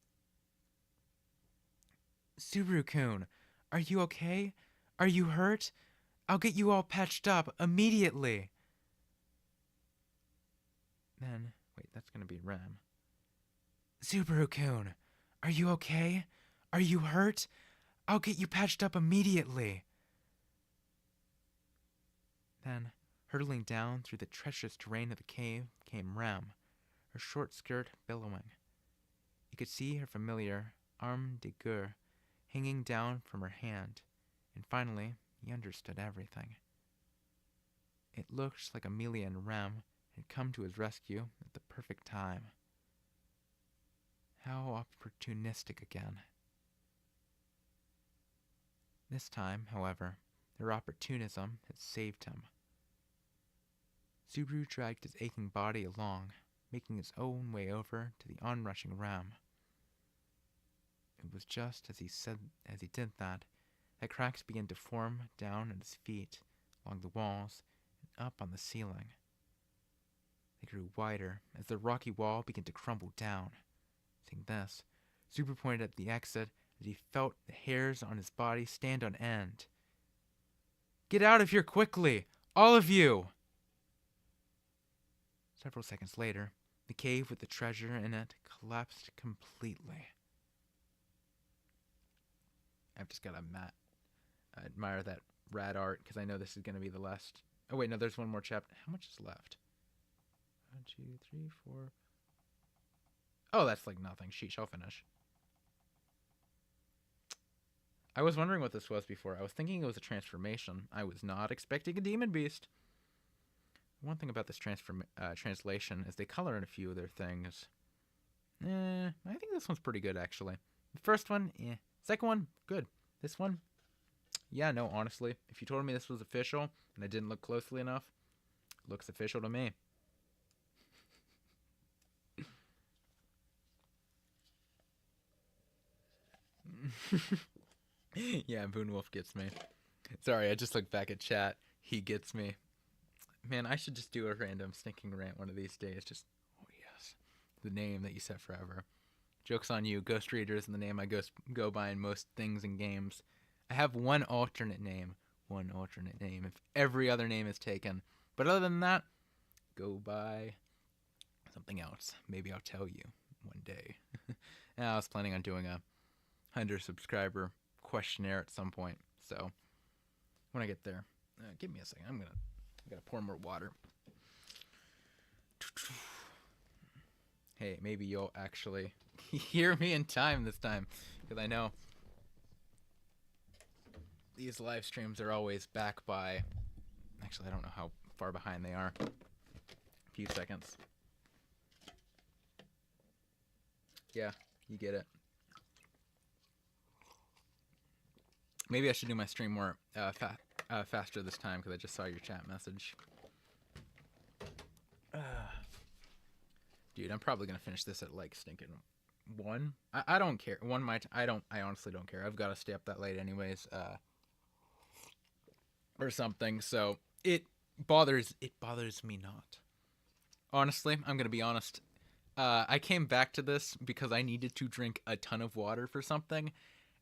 Subaru-kun, are you okay? Are you hurt? I'll get you all patched up immediately. Then, wait, that's gonna be Rem. Subaru-kun, are you okay? Are you hurt? I'll get you patched up immediately. Then, hurtling down through the treacherous terrain of the cave came Rem, her short skirt billowing. You could see her familiar arme de guerre hanging down from her hand, and finally he understood everything. It looked like Amelia and Rem had come to his rescue at the perfect time. How opportunistic again. This time, however, their opportunism had saved him. Subaru dragged his aching body along, making his own way over to the onrushing Rem. It was just as he did that cracks began to form down at his feet, along the walls, and up on the ceiling. They grew wider as the rocky wall began to crumble down. Seeing this, Subaru pointed at the exit as he felt the hairs on his body stand on end. Get out of here quickly! All of you! Several seconds later, the cave with the treasure in it collapsed completely. I've just got to admire that rad art because I know this is going to be the last. Oh, wait, no, there's one more chapter. How much is left? 1, 2, 3, 4. Oh, that's like nothing. Sheesh, I'll finish. I was wondering what this was before. I was thinking it was a transformation. I was not expecting a demon beast. One thing about this translation is they color in a few of their things. I think this one's pretty good, actually. The first one, Second one, good. This one, yeah, no, honestly. If you told me this was official and I didn't look closely enough, it looks official to me. Yeah, Boonwolf gets me. Sorry, I just looked back at chat. He gets me. Man, I should just do a random stinking rant one of these days. Just, oh yes, the name that you set forever. Joke's on you. Ghost Reader is the name I go by in most things and games. I have one alternate name. If every other name is taken. But other than that, go by something else. Maybe I'll tell you one day. I was planning on doing a 100 subscriber questionnaire at some point. So when I get there, give me a second. I'm gonna pour more water. Hey, maybe you'll actually hear me in time this time, because I know these live streams are always back by, actually I don't know how far behind they are, a few seconds. Yeah, you get it. Maybe I should do my stream more faster this time, because I just saw your chat message. Dude, I'm probably gonna finish this at like stinking 1. I don't care. 1 I honestly don't care. I've got to stay up that late anyways, or something. So it bothers me not. Honestly, I'm gonna be honest. I came back to this because I needed to drink a ton of water for something,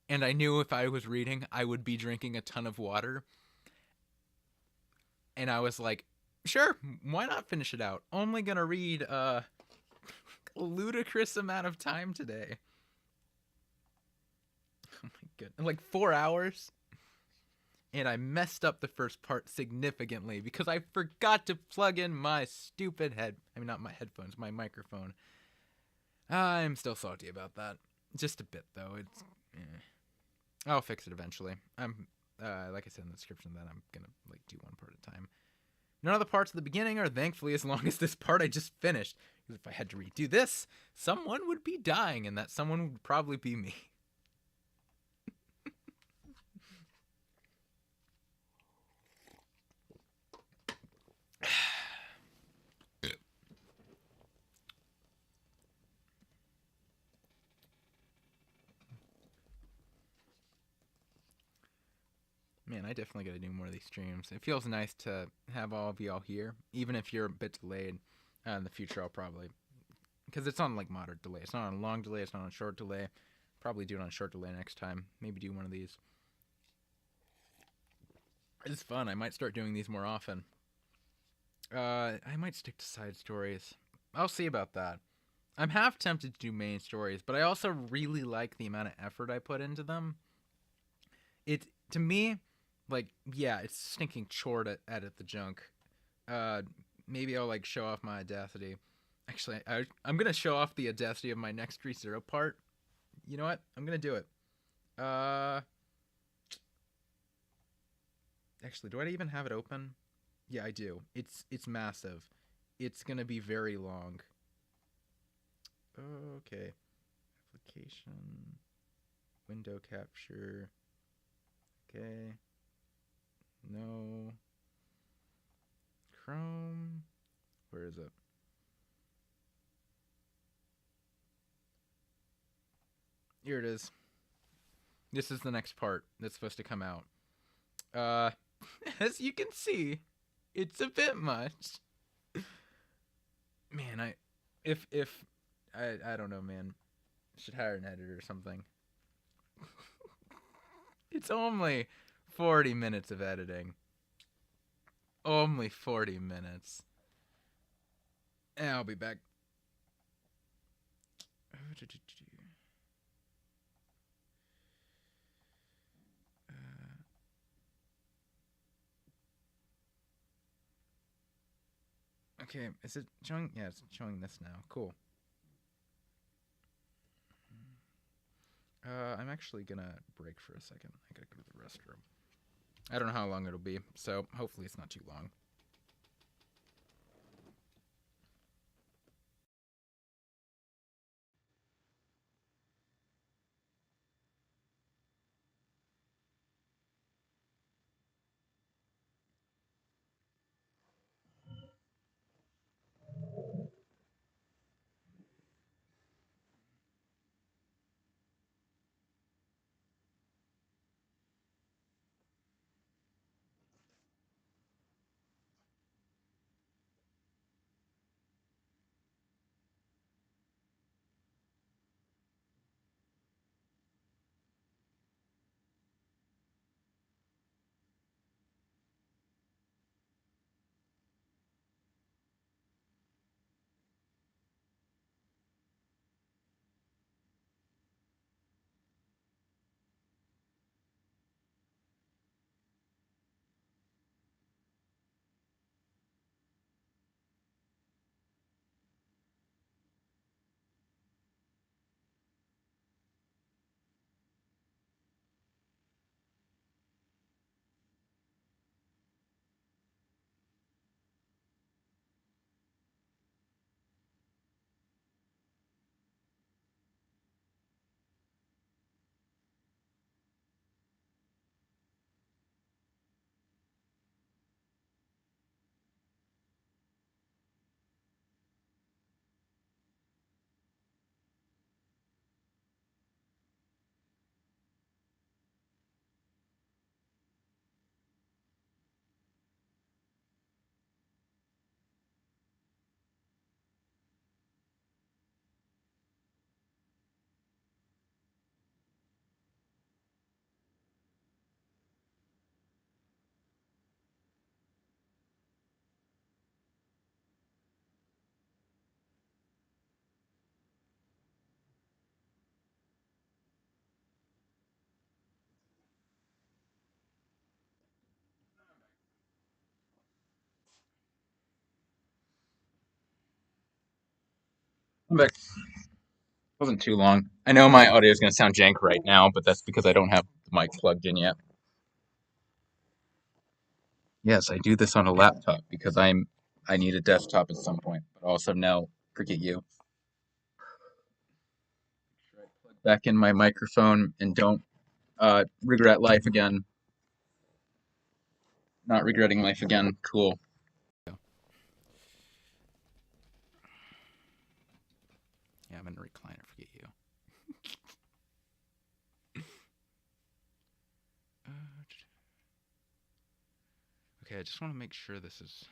and I knew if I was reading, I would be drinking a ton of water. And I was like, sure, why not finish it out? Only gonna read a ludicrous amount of time today. Oh my goodness, like 4 hours. And I messed up the first part significantly because I forgot to plug in my stupid not my headphones, my microphone. I'm still salty about that. Just a bit though. I'll fix it eventually. I'm like I said in the description that I'm gonna like do one part at a time. None of the parts at the beginning are thankfully as long as this part I just finished. Because if I had to redo this, someone would be dying, and that someone would probably be me. Man, I definitely got to do more of these streams. It feels nice to have all of y'all here, even if you're a bit delayed. In the future, I'll probably, because it's on like moderate delay. It's not on a long delay. It's not on a short delay. probably do it on short delay next time. Maybe do one of these. It's fun. I might start doing these more often. I might stick to side stories. I'll see about that. I'm half tempted to do main stories, but I also really like the amount of effort I put into them. It, to me, like, yeah, it's stinking chore to edit the junk. Maybe I'll, like, show off my audacity. Actually, I'm gonna show off the audacity of my next ReZero part. You know what? I'm gonna do it. Actually, do I even have it open? Yeah, I do. It's massive. It's gonna be very long. Okay. Application. Window capture. Okay. No. Chrome. Where is it? Here it is. This is the next part that's supposed to come out. As you can see, it's a bit much. Man, I don't know, man. Should hire an editor or something. It's only 40 minutes of editing. Only 40 minutes. And I'll be back. Okay, is it showing? Yeah, it's showing this now. Cool. I'm actually gonna break for a second. I gotta go to the restroom. I don't know how long it'll be, so hopefully it's not too long. I'm back. Wasn't too long. I know my audio is gonna sound jank right now, but that's because I don't have the mic plugged in yet. Yes, I do this on a laptop because I need a desktop at some point, but also no, forget you. Plug back in my microphone and don't regret life again. Not regretting life again. Cool. Yeah, I'm in a recliner. Forget you. Okay, I just want to make sure this is.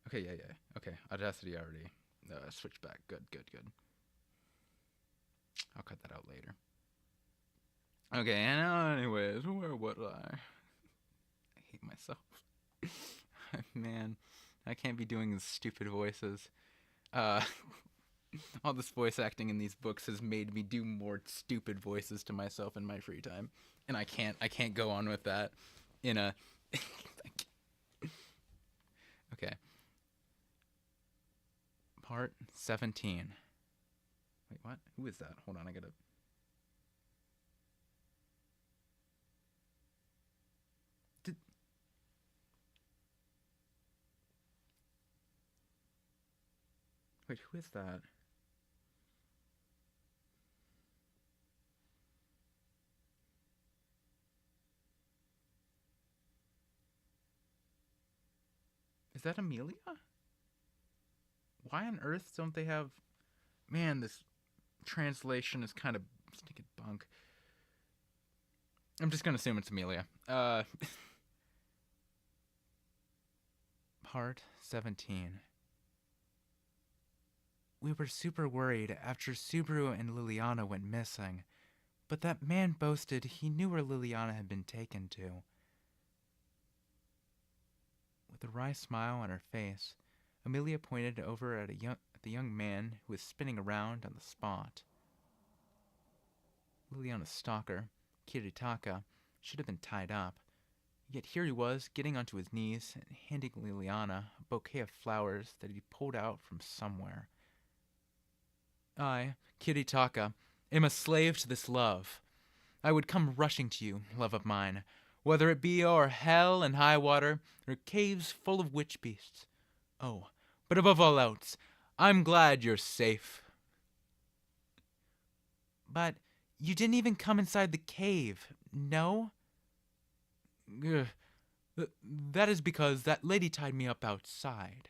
Okay, yeah. Okay, Audacity already. Switch back. Good. I'll cut that out later. Okay, and anyways, where was I? I hate myself. Man, I can't be doing these stupid voices. Uh, all this voice acting in these books has made me do more stupid voices to myself in my free time, and I can't go on with that in a. Okay. Part 17. Wait, what? Who is that? Hold on, I gotta. Wait, who is that? Is that Amelia? Why on earth don't they have... Man, this translation is kind of stinking bunk. I'm just gonna assume it's Amelia. Part 17. We were super worried after Subaru and Liliana went missing, but that man boasted he knew where Liliana had been taken to. With a wry smile on her face, Amelia pointed over at the young man who was spinning around on the spot. Liliana's stalker, Kiritaka, should have been tied up, yet here he was, getting onto his knees and handing Liliana a bouquet of flowers that he pulled out from somewhere. I, Kiritaka, am a slave to this love. I would come rushing to you, love of mine, whether it be o'er hell and high water, or caves full of witch beasts. Oh, but above all else, I'm glad you're safe. But you didn't even come inside the cave, no? That is because that lady tied me up outside.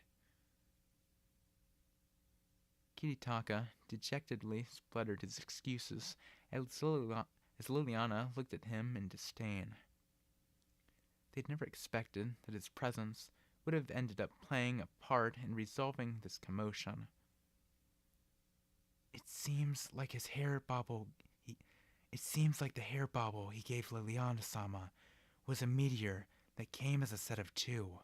Kiritaka dejectedly spluttered his excuses as Liliana looked at him in disdain. They'd never expected that his presence would have ended up playing a part in resolving this commotion. It seems like the hair bauble he gave Liliana-sama was a meteor that came as a set of two.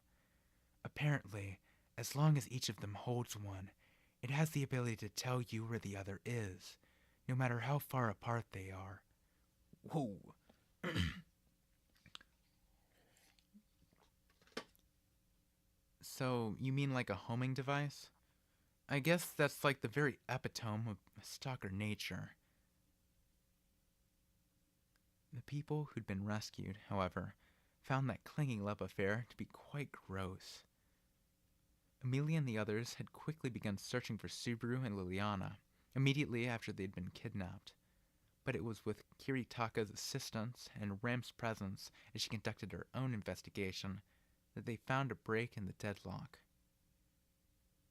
Apparently, as long as each of them holds one, it has the ability to tell you where the other is, no matter how far apart they are. Whoa. So, you mean like a homing device? I guess that's like the very epitome of stalker nature. The people who'd been rescued, however, found that clinging love affair to be quite gross. Amelia and the others had quickly begun searching for Subaru and Liliana, immediately after they'd been kidnapped. But it was with Kiritaka's assistance and Rem's presence as she conducted her own investigation that they found a break in the deadlock.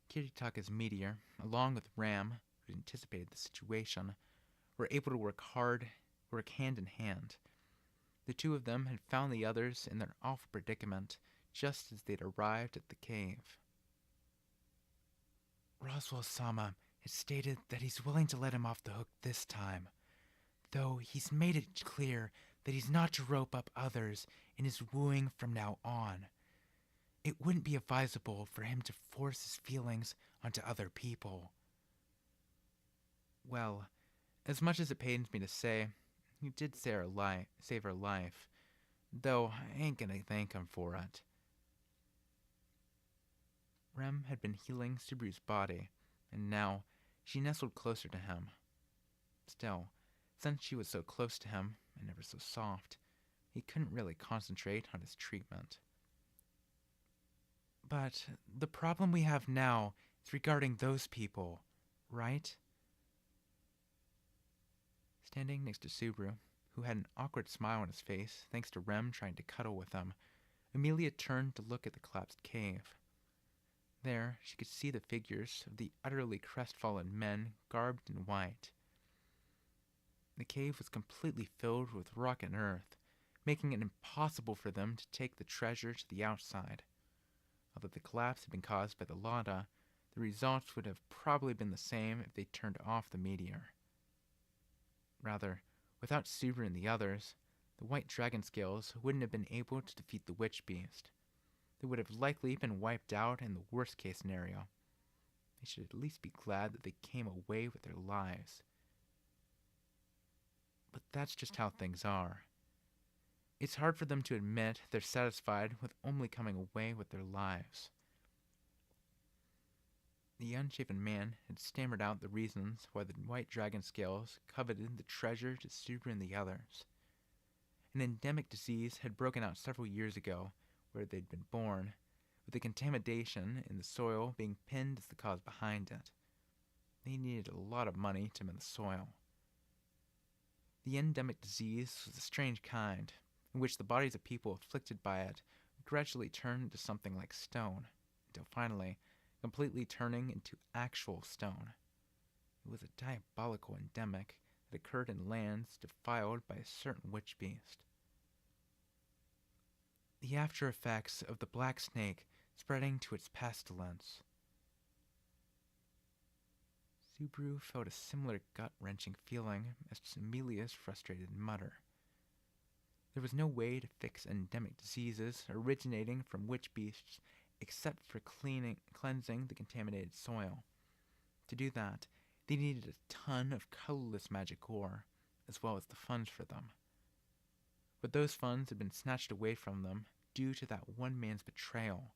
Kiritaka's meteor, along with Ram, who anticipated the situation, were able to work hand in hand. The two of them had found the others in their awful predicament just as they'd arrived at the cave. Roswell-sama has stated that he's willing to let him off the hook this time, though he's made it clear that he's not to rope up others in his wooing from now on. It wouldn't be advisable for him to force his feelings onto other people. Well, as much as it pains me to say, he did save her life, though I ain't gonna thank him for it. Rem had been healing Subaru's body, and now she nestled closer to him. Still, since she was so close to him, and ever so soft, he couldn't really concentrate on his treatment. But the problem we have now is regarding those people, right? Standing next to Subaru, who had an awkward smile on his face thanks to Rem trying to cuddle with him, Amelia turned to look at the collapsed cave. There, she could see the figures of the utterly crestfallen men garbed in white. The cave was completely filled with rock and earth, making it impossible for them to take the treasure to the outside. Although the collapse had been caused by the lava, the results would have probably been the same if they turned off the meteor. Rather, without Subaru and the others, the white dragon scales wouldn't have been able to defeat the witch beast. They would have likely been wiped out in the worst case scenario. They should at least be glad that they came away with their lives. But that's just how things are. It's hard for them to admit they're satisfied with only coming away with their lives. The unshaven man had stammered out the reasons why the white dragon scales coveted the treasure to Subaru and the others. An endemic disease had broken out several years ago where they'd been born, with the contamination in the soil being pinned as the cause behind it. They needed a lot of money to mend the soil. The endemic disease was a strange kind, in which the bodies of people afflicted by it would gradually turn into something like stone, until finally, completely turning into actual stone. It was a diabolical endemic that occurred in lands defiled by a certain witch beast. The after effects of the black snake spreading to its pestilence. Subaru felt a similar gut-wrenching feeling as Amelia's frustrated mutter. There was no way to fix endemic diseases originating from witch beasts except for cleansing the contaminated soil. To do that, they needed a ton of colorless magic ore, as well as the funds for them. But those funds had been snatched away from them due to that one man's betrayal,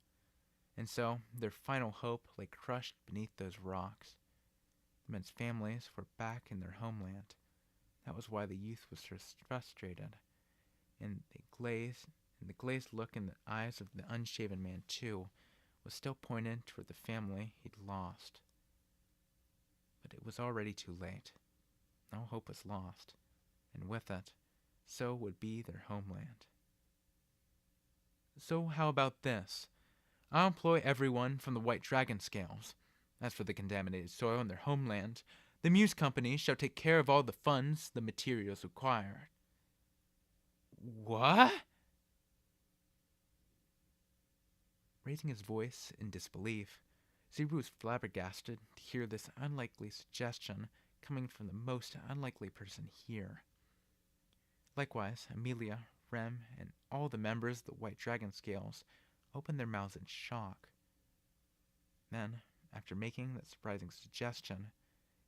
and so their final hope lay crushed beneath those rocks. The men's families were back in their homeland. That was why the youth was so frustrated, and the glazed look in the eyes of the unshaven man, too, was still pointed toward the family he'd lost. But it was already too late. No hope was lost, and with it, so would be their homeland. So how about this? I'll employ everyone from the White Dragon Scales. As for the contaminated soil in their homeland, the Muse Company shall take care of all the funds the materials require. What? Raising his voice in disbelief, Subaru was flabbergasted to hear this unlikely suggestion coming from the most unlikely person here. Likewise, Amelia, Rem, and all the members of the White Dragon Scales opened their mouths in shock. Then, after making that surprising suggestion,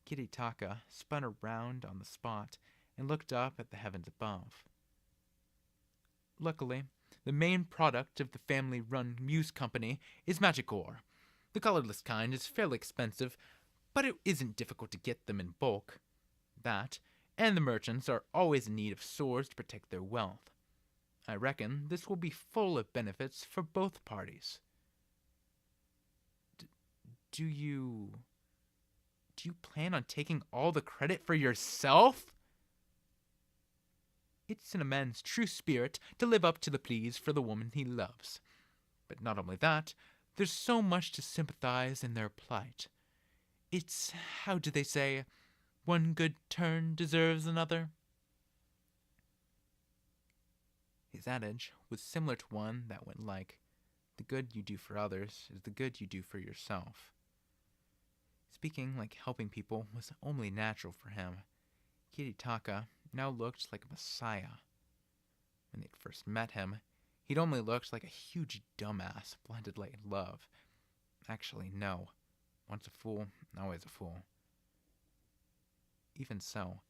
Kititaka spun around on the spot and looked up at the heavens above. Luckily, the main product of the family-run Muse Company is magic ore. The colorless kind is fairly expensive, but it isn't difficult to get them in bulk. That, and the merchants are always in need of swords to protect their wealth. I reckon this will be full of benefits for both parties. Do you plan on taking all the credit for yourself? It's in a man's true spirit to live up to the pleas for the woman he loves. But not only that, there's so much to sympathize in their plight. It's, how do they say, one good turn deserves another? His adage was similar to one that went like, the good you do for others is the good you do for yourself. Speaking like helping people was only natural for him. Kititaka now looked like a messiah. When they'd first met him, he'd only looked like a huge dumbass blinded by love. Actually, no. Once a fool, always a fool. Even so,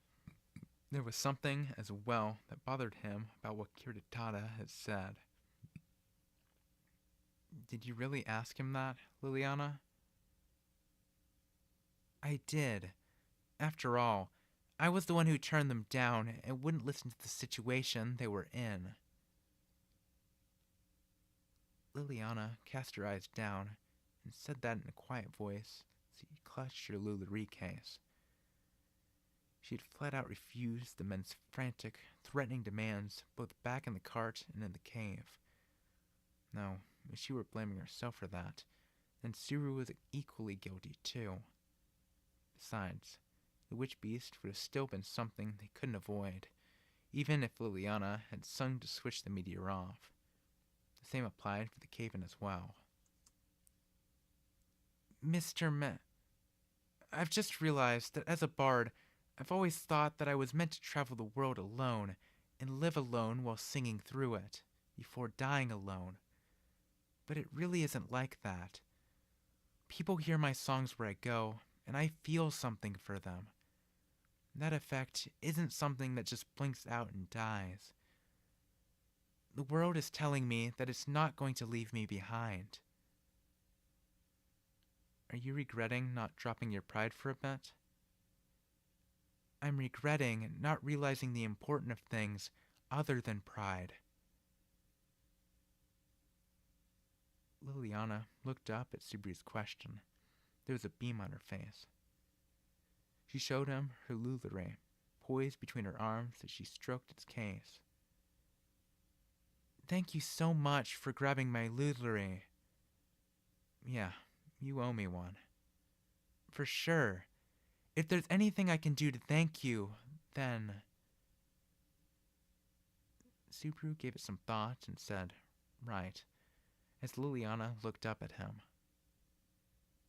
there was something as well that bothered him about what Kititaka had said. Did you really ask him that, Liliana? I did. After all, I was the one who turned them down and wouldn't listen to the situation they were in. Liliana cast her eyes down and said that in a quiet voice as she clutched her Lulari case. She had flat out refused the men's frantic, threatening demands both back in the cart and in the cave. Now, if she were blaming herself for that, then Suru was equally guilty too. Besides, the witch beast would have still been something they couldn't avoid, even if Liliana had sung to switch the meteor off. The same applied for the cave-in as well. Mr. I've just realized that as a bard, I've always thought that I was meant to travel the world alone and live alone while singing through it, before dying alone. But it really isn't like that. People hear my songs where I go, and I feel something for them. That effect isn't something that just blinks out and dies. The world is telling me that it's not going to leave me behind. Are you regretting not dropping your pride for a bit? I'm regretting not realizing the importance of things other than pride. Liliana looked up at Subaru's question. There was a beam on her face. She showed him her lulere, poised between her arms as she stroked its case. Thank you so much for grabbing my lulere. Yeah, you owe me one. For sure. If there's anything I can do to thank you, then... Subaru gave it some thought and said, right, as Liliana looked up at him.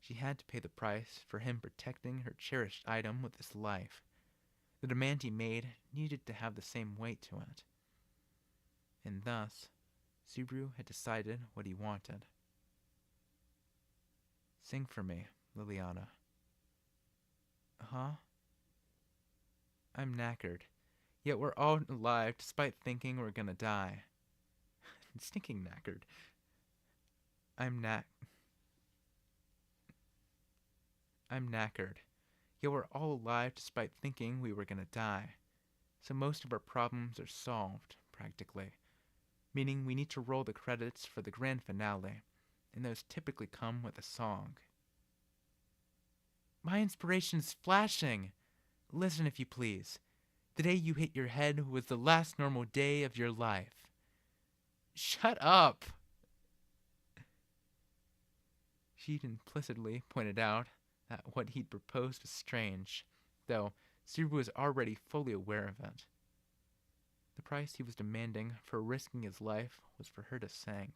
She had to pay the price for him protecting her cherished item with his life. The demand he made needed to have the same weight to it. And thus, Subaru had decided what he wanted. Sing for me, Liliana. Huh? I'm knackered, yet we're all alive despite thinking we're gonna die. Stinking knackered. I'm knackered, yet we're all alive despite thinking we were gonna die. So most of our problems are solved, practically. Meaning we need to roll the credits for the grand finale, and those typically come with a song. My inspiration's flashing! Listen if you please. The day you hit your head was the last normal day of your life. Shut up! She'd implicitly pointed out that what he'd proposed was strange, though Subaru was already fully aware of it. The price he was demanding for risking his life was for her to sing.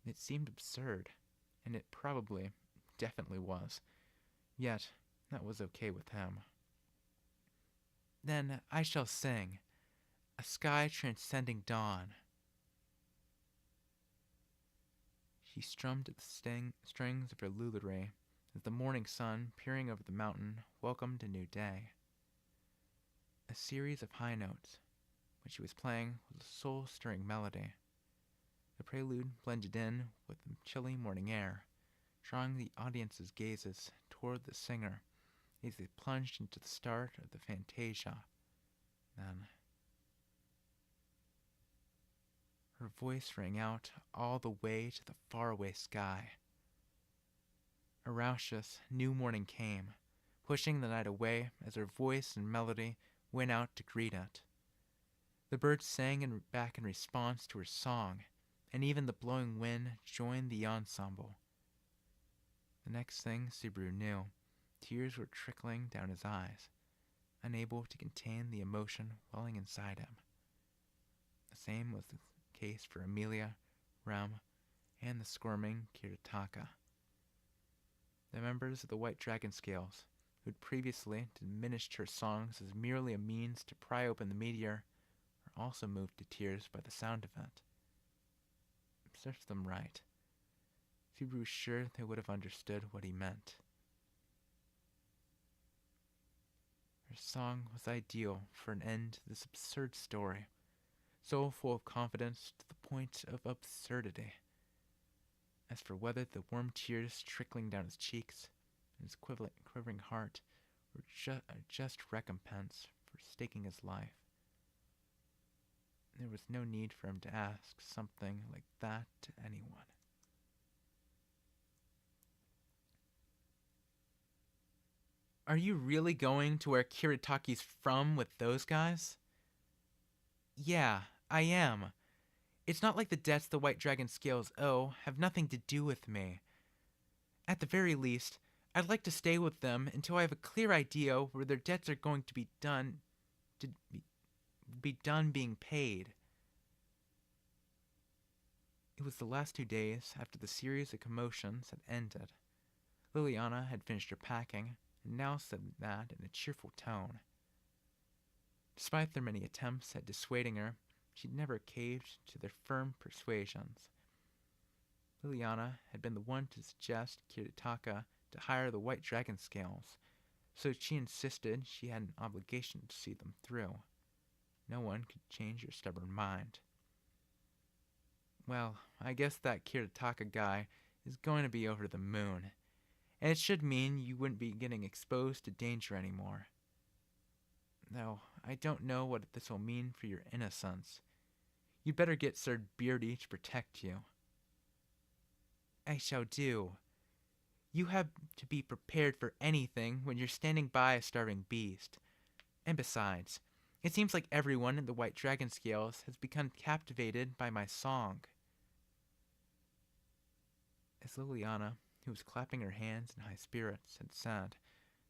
It seemed absurd, and it probably, definitely was. Yet, that was okay with him. Then I shall sing, a sky transcending dawn. She strummed at the strings of her lulere as the morning sun, peering over the mountain, welcomed a new day. A series of high notes. What she was playing was a soul-stirring melody. The prelude blended in with the chilly morning air, drawing the audience's gazes toward the singer as they plunged into the start of the fantasia. Then, her voice rang out all the way to the faraway sky. A raucous new morning came, pushing the night away as her voice and melody went out to greet it. The birds sang back in response to her song, and even the blowing wind joined the ensemble. The next thing Subaru knew, tears were trickling down his eyes, unable to contain the emotion welling inside him. The same was the case for Amelia, Rem, and the squirming Kiritaka. The members of the White Dragon Scales, who'd previously diminished her songs as merely a means to pry open the meteor, were also moved to tears by the sound of it. Serves them right. Subaru was sure they would have understood what he meant. Her song was ideal for an end to this absurd story, so full of confidence to the point of absurdity. As for whether the warm tears trickling down his cheeks and his quivering heart were just recompense for staking his life, there was no need for him to ask something like that to anyone. Are you really going to where Kiritaki's from with those guys? Yeah, I am. It's not like the debts the White Dragon Scales owe have nothing to do with me. At the very least, I'd like to stay with them until I have a clear idea where their debts are going to be done being paid. It was the last 2 days after the series of commotions had ended. Liliana had finished her packing, and now said that in a cheerful tone. Despite their many attempts at dissuading her, she'd never caved to their firm persuasions. Liliana had been the one to suggest Kiritaka to hire the white dragon scales, so she insisted she had an obligation to see them through. No one could change her stubborn mind. Well, I guess that Kiritaka guy is going to be over the moon, and it should mean you wouldn't be getting exposed to danger anymore. Though, I don't know what this will mean for your innocence. You'd better get Sir Beardy to protect you. I shall do. You have to be prepared for anything when you're standing by a starving beast. And besides, it seems like everyone in the White Dragon Scales has become captivated by my song. As Liliana, who was clapping her hands in high spirits, had said,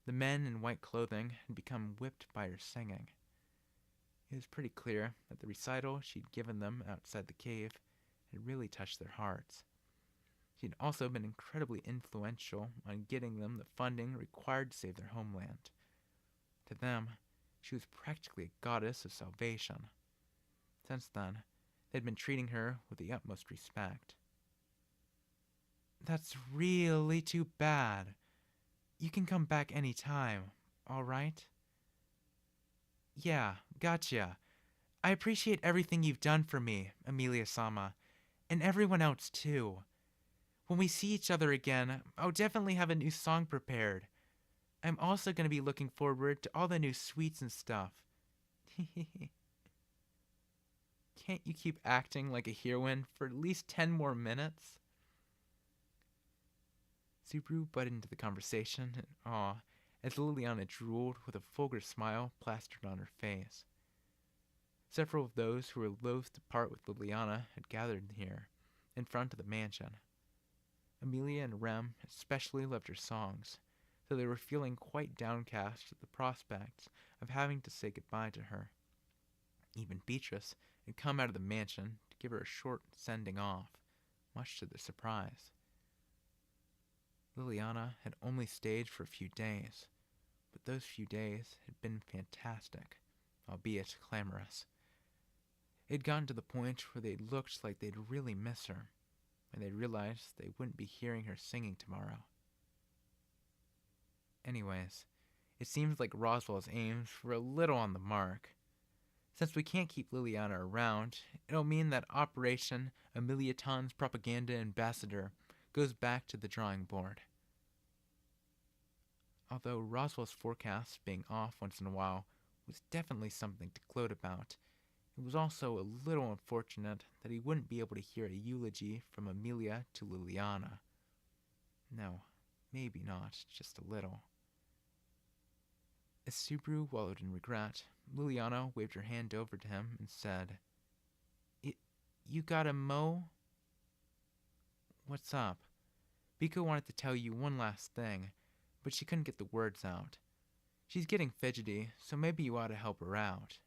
the men in white clothing had become whipped by her singing. It was pretty clear that the recital she'd given them outside the cave had really touched their hearts. She'd also been incredibly influential on getting them the funding required to save their homeland. To them, she was practically a goddess of salvation. Since then, they'd been treating her with the utmost respect. That's really too bad. You can come back any time, all right? Yeah, gotcha. I appreciate everything you've done for me, Amelia-sama, and everyone else too. When we see each other again, I'll definitely have a new song prepared. I'm also going to be looking forward to all the new sweets and stuff. Can't you keep acting like a heroine for at least 10 more minutes? Subaru butted into the conversation in awe as Liliana drooled with a vulgar smile plastered on her face. Several of those who were loath to part with Liliana had gathered here, in front of the mansion. Amelia and Rem especially loved her songs, so they were feeling quite downcast at the prospect of having to say goodbye to her. Even Beatrice had come out of the mansion to give her a short sending off, much to their surprise. Liliana had only stayed for a few days, but those few days had been fantastic, albeit clamorous. It had gotten to the point where they looked like they'd really miss her, and they realized they wouldn't be hearing her singing tomorrow. Anyways, it seems like Roswell's aims were a little on the mark. Since we can't keep Liliana around, it'll mean that Operation Ameliaton's propaganda ambassador goes back to the drawing board. Although Roswell's forecast being off once in a while was definitely something to gloat about, it was also a little unfortunate that he wouldn't be able to hear a eulogy from Amelia to Liliana. No, maybe not, just a little. As Subaru wallowed in regret, Liliana waved her hand over to him and said, You got a mo? What's up? Biko wanted to tell you one last thing, but she couldn't get the words out. She's getting fidgety, so maybe you ought to help her out.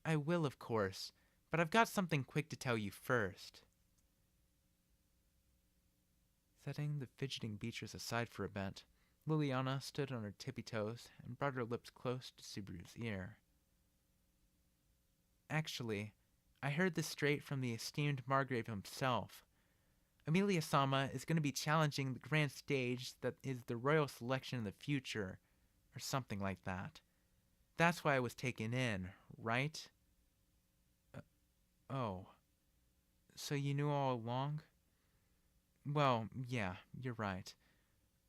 I will, of course, but I've got something quick to tell you first. Setting the fidgeting Beatrice aside for a bit, Liliana stood on her tippy toes and brought her lips close to Subaru's ear. Actually, I heard this straight from the esteemed Margrave himself. Amelia-sama is going to be challenging the grand stage that is the royal selection in the future, or something like that. That's why I was taken in, right? Oh. So you knew all along? Well, yeah, you're right.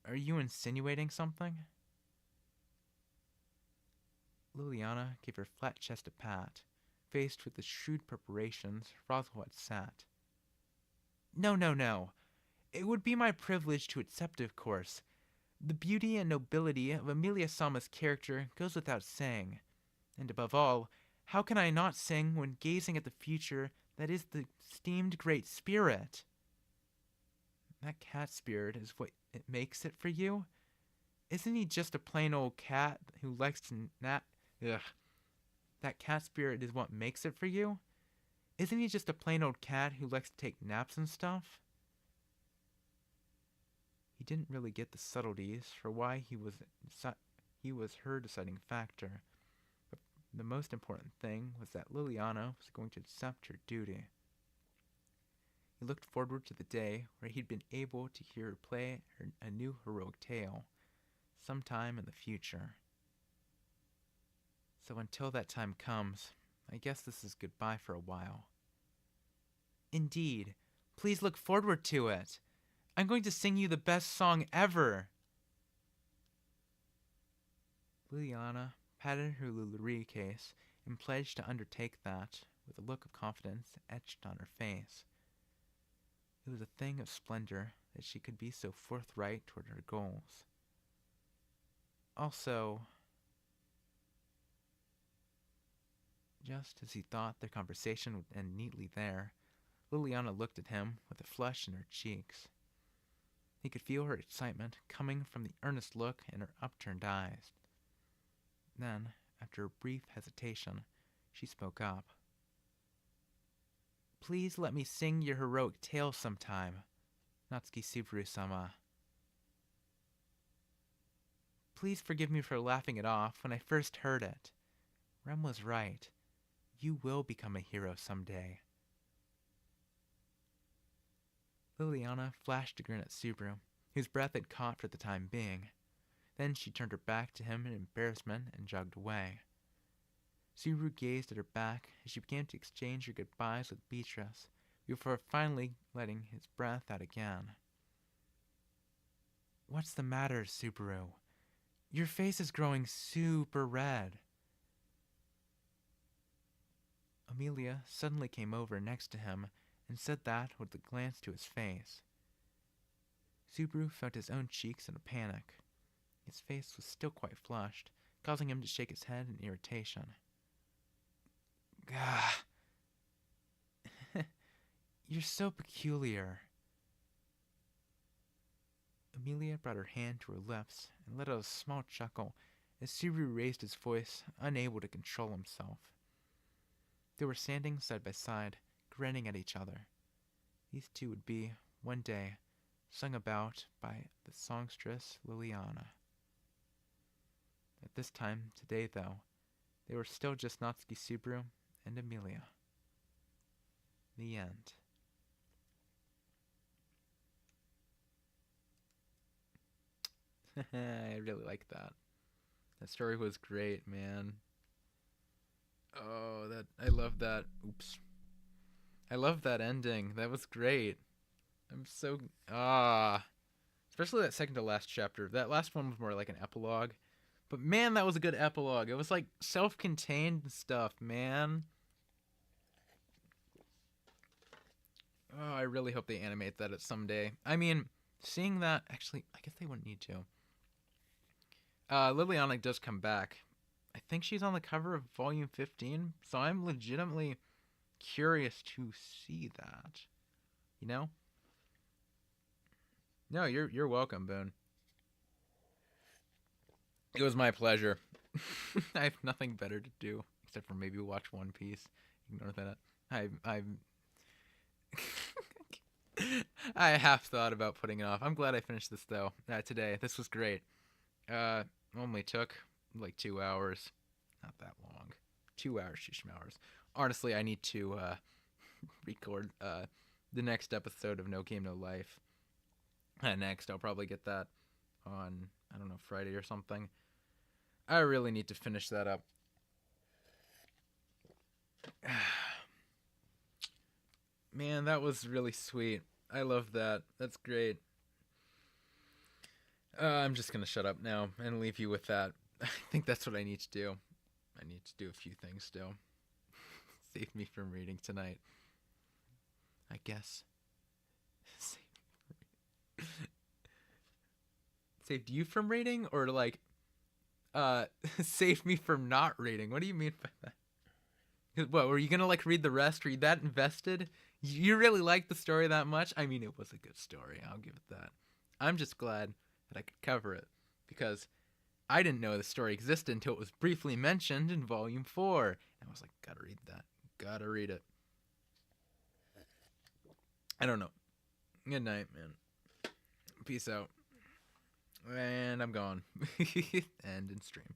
Are you insinuating something? Liliana gave her flat chest a pat, faced with the shrewd preparations Roswell had sat. No. It would be my privilege to accept, of course. The beauty and nobility of Amelia-sama's character goes without saying. And above all, how can I not sing when gazing at the future that is the esteemed Great Spirit? That cat spirit is what it makes it for you? Isn't he just a plain old cat who likes to nap? Ugh. That cat spirit is what makes it for you? Isn't he just a plain old cat who likes to take naps and stuff? He didn't really get the subtleties for why he was her deciding factor, but the most important thing was that Liliana was going to accept her duty. He looked forward to the day where he'd been able to hear her play a new heroic tale, sometime in the future. So until that time comes, I guess this is goodbye for a while. Indeed, please look forward to it. I'm going to sing you the best song ever. Liliana patted her Lulari case and pledged to undertake that with a look of confidence etched on her face. It was a thing of splendor that she could be so forthright toward her goals. Also, just as he thought their conversation would end neatly there, Liliana looked at him with a flush in her cheeks. He could feel her excitement coming from the earnest look in her upturned eyes. Then, after a brief hesitation, she spoke up. Please let me sing your heroic tale sometime, Natsuki Subaru-sama. Please forgive me for laughing it off when I first heard it. Rem was right. You will become a hero someday. Liliana flashed a grin at Subaru, whose breath had caught for the time being. Then she turned her back to him in embarrassment and jogged away. Subaru gazed at her back as she began to exchange her goodbyes with Beatrice, before finally letting his breath out again. What's the matter, Subaru? Your face is growing super red. Amelia suddenly came over next to him and said that with a glance to his face. Subaru felt his own cheeks in a panic. His face was still quite flushed, causing him to shake his head in irritation. Gah! You're so peculiar. Amelia brought her hand to her lips and let out a small chuckle as Subaru raised his voice, unable to control himself. They were standing side by side, grinning at each other. These two would be, one day, sung about by the songstress Liliana. At this time today, though, they were still just Natsuki Subaru and Amelia. The end. I really like that. That story was great, man. Oh, I love that. Oops. I love that ending. That was great. I'm so especially that second to last chapter. That last one was more like an epilogue. But man, that was a good epilogue. It was like self-contained stuff, man. Oh, I really hope they animate that at someday. I mean, seeing that, actually, I guess they wouldn't need to. Liliana does come back. I think she's on the cover of Volume 15, so I'm legitimately curious to see that. You know? No, you're welcome, Boone. It was my pleasure. I have nothing better to do except for maybe watch One Piece. Ignore that. I half thought about putting it off. I'm glad I finished this though today. This was great. Only took like 2 hours. Not that long. 2 hours, 2 hours. Honestly, I need to record the next episode of No Game No Life. Next, I'll probably get that on, I don't know, Friday or something. I really need to finish that up. Man, that was really sweet. I love that. That's great. I'm just going to shut up now and leave you with that. I think that's what I need to do. I need to do a few things still. Save me from reading tonight. I guess. Saved you from reading? Or like, saved me from not reading? What do you mean by that? What, were you going to like read the rest? Were you that invested? You really liked the story that much? I mean, it was a good story. I'll give it that. I'm just glad that I could cover it, because I didn't know the story existed until it was briefly mentioned in Volume 4. And I was like, gotta read that. Gotta read it. I don't know. Good night, man. Peace out. And I'm gone. End in stream.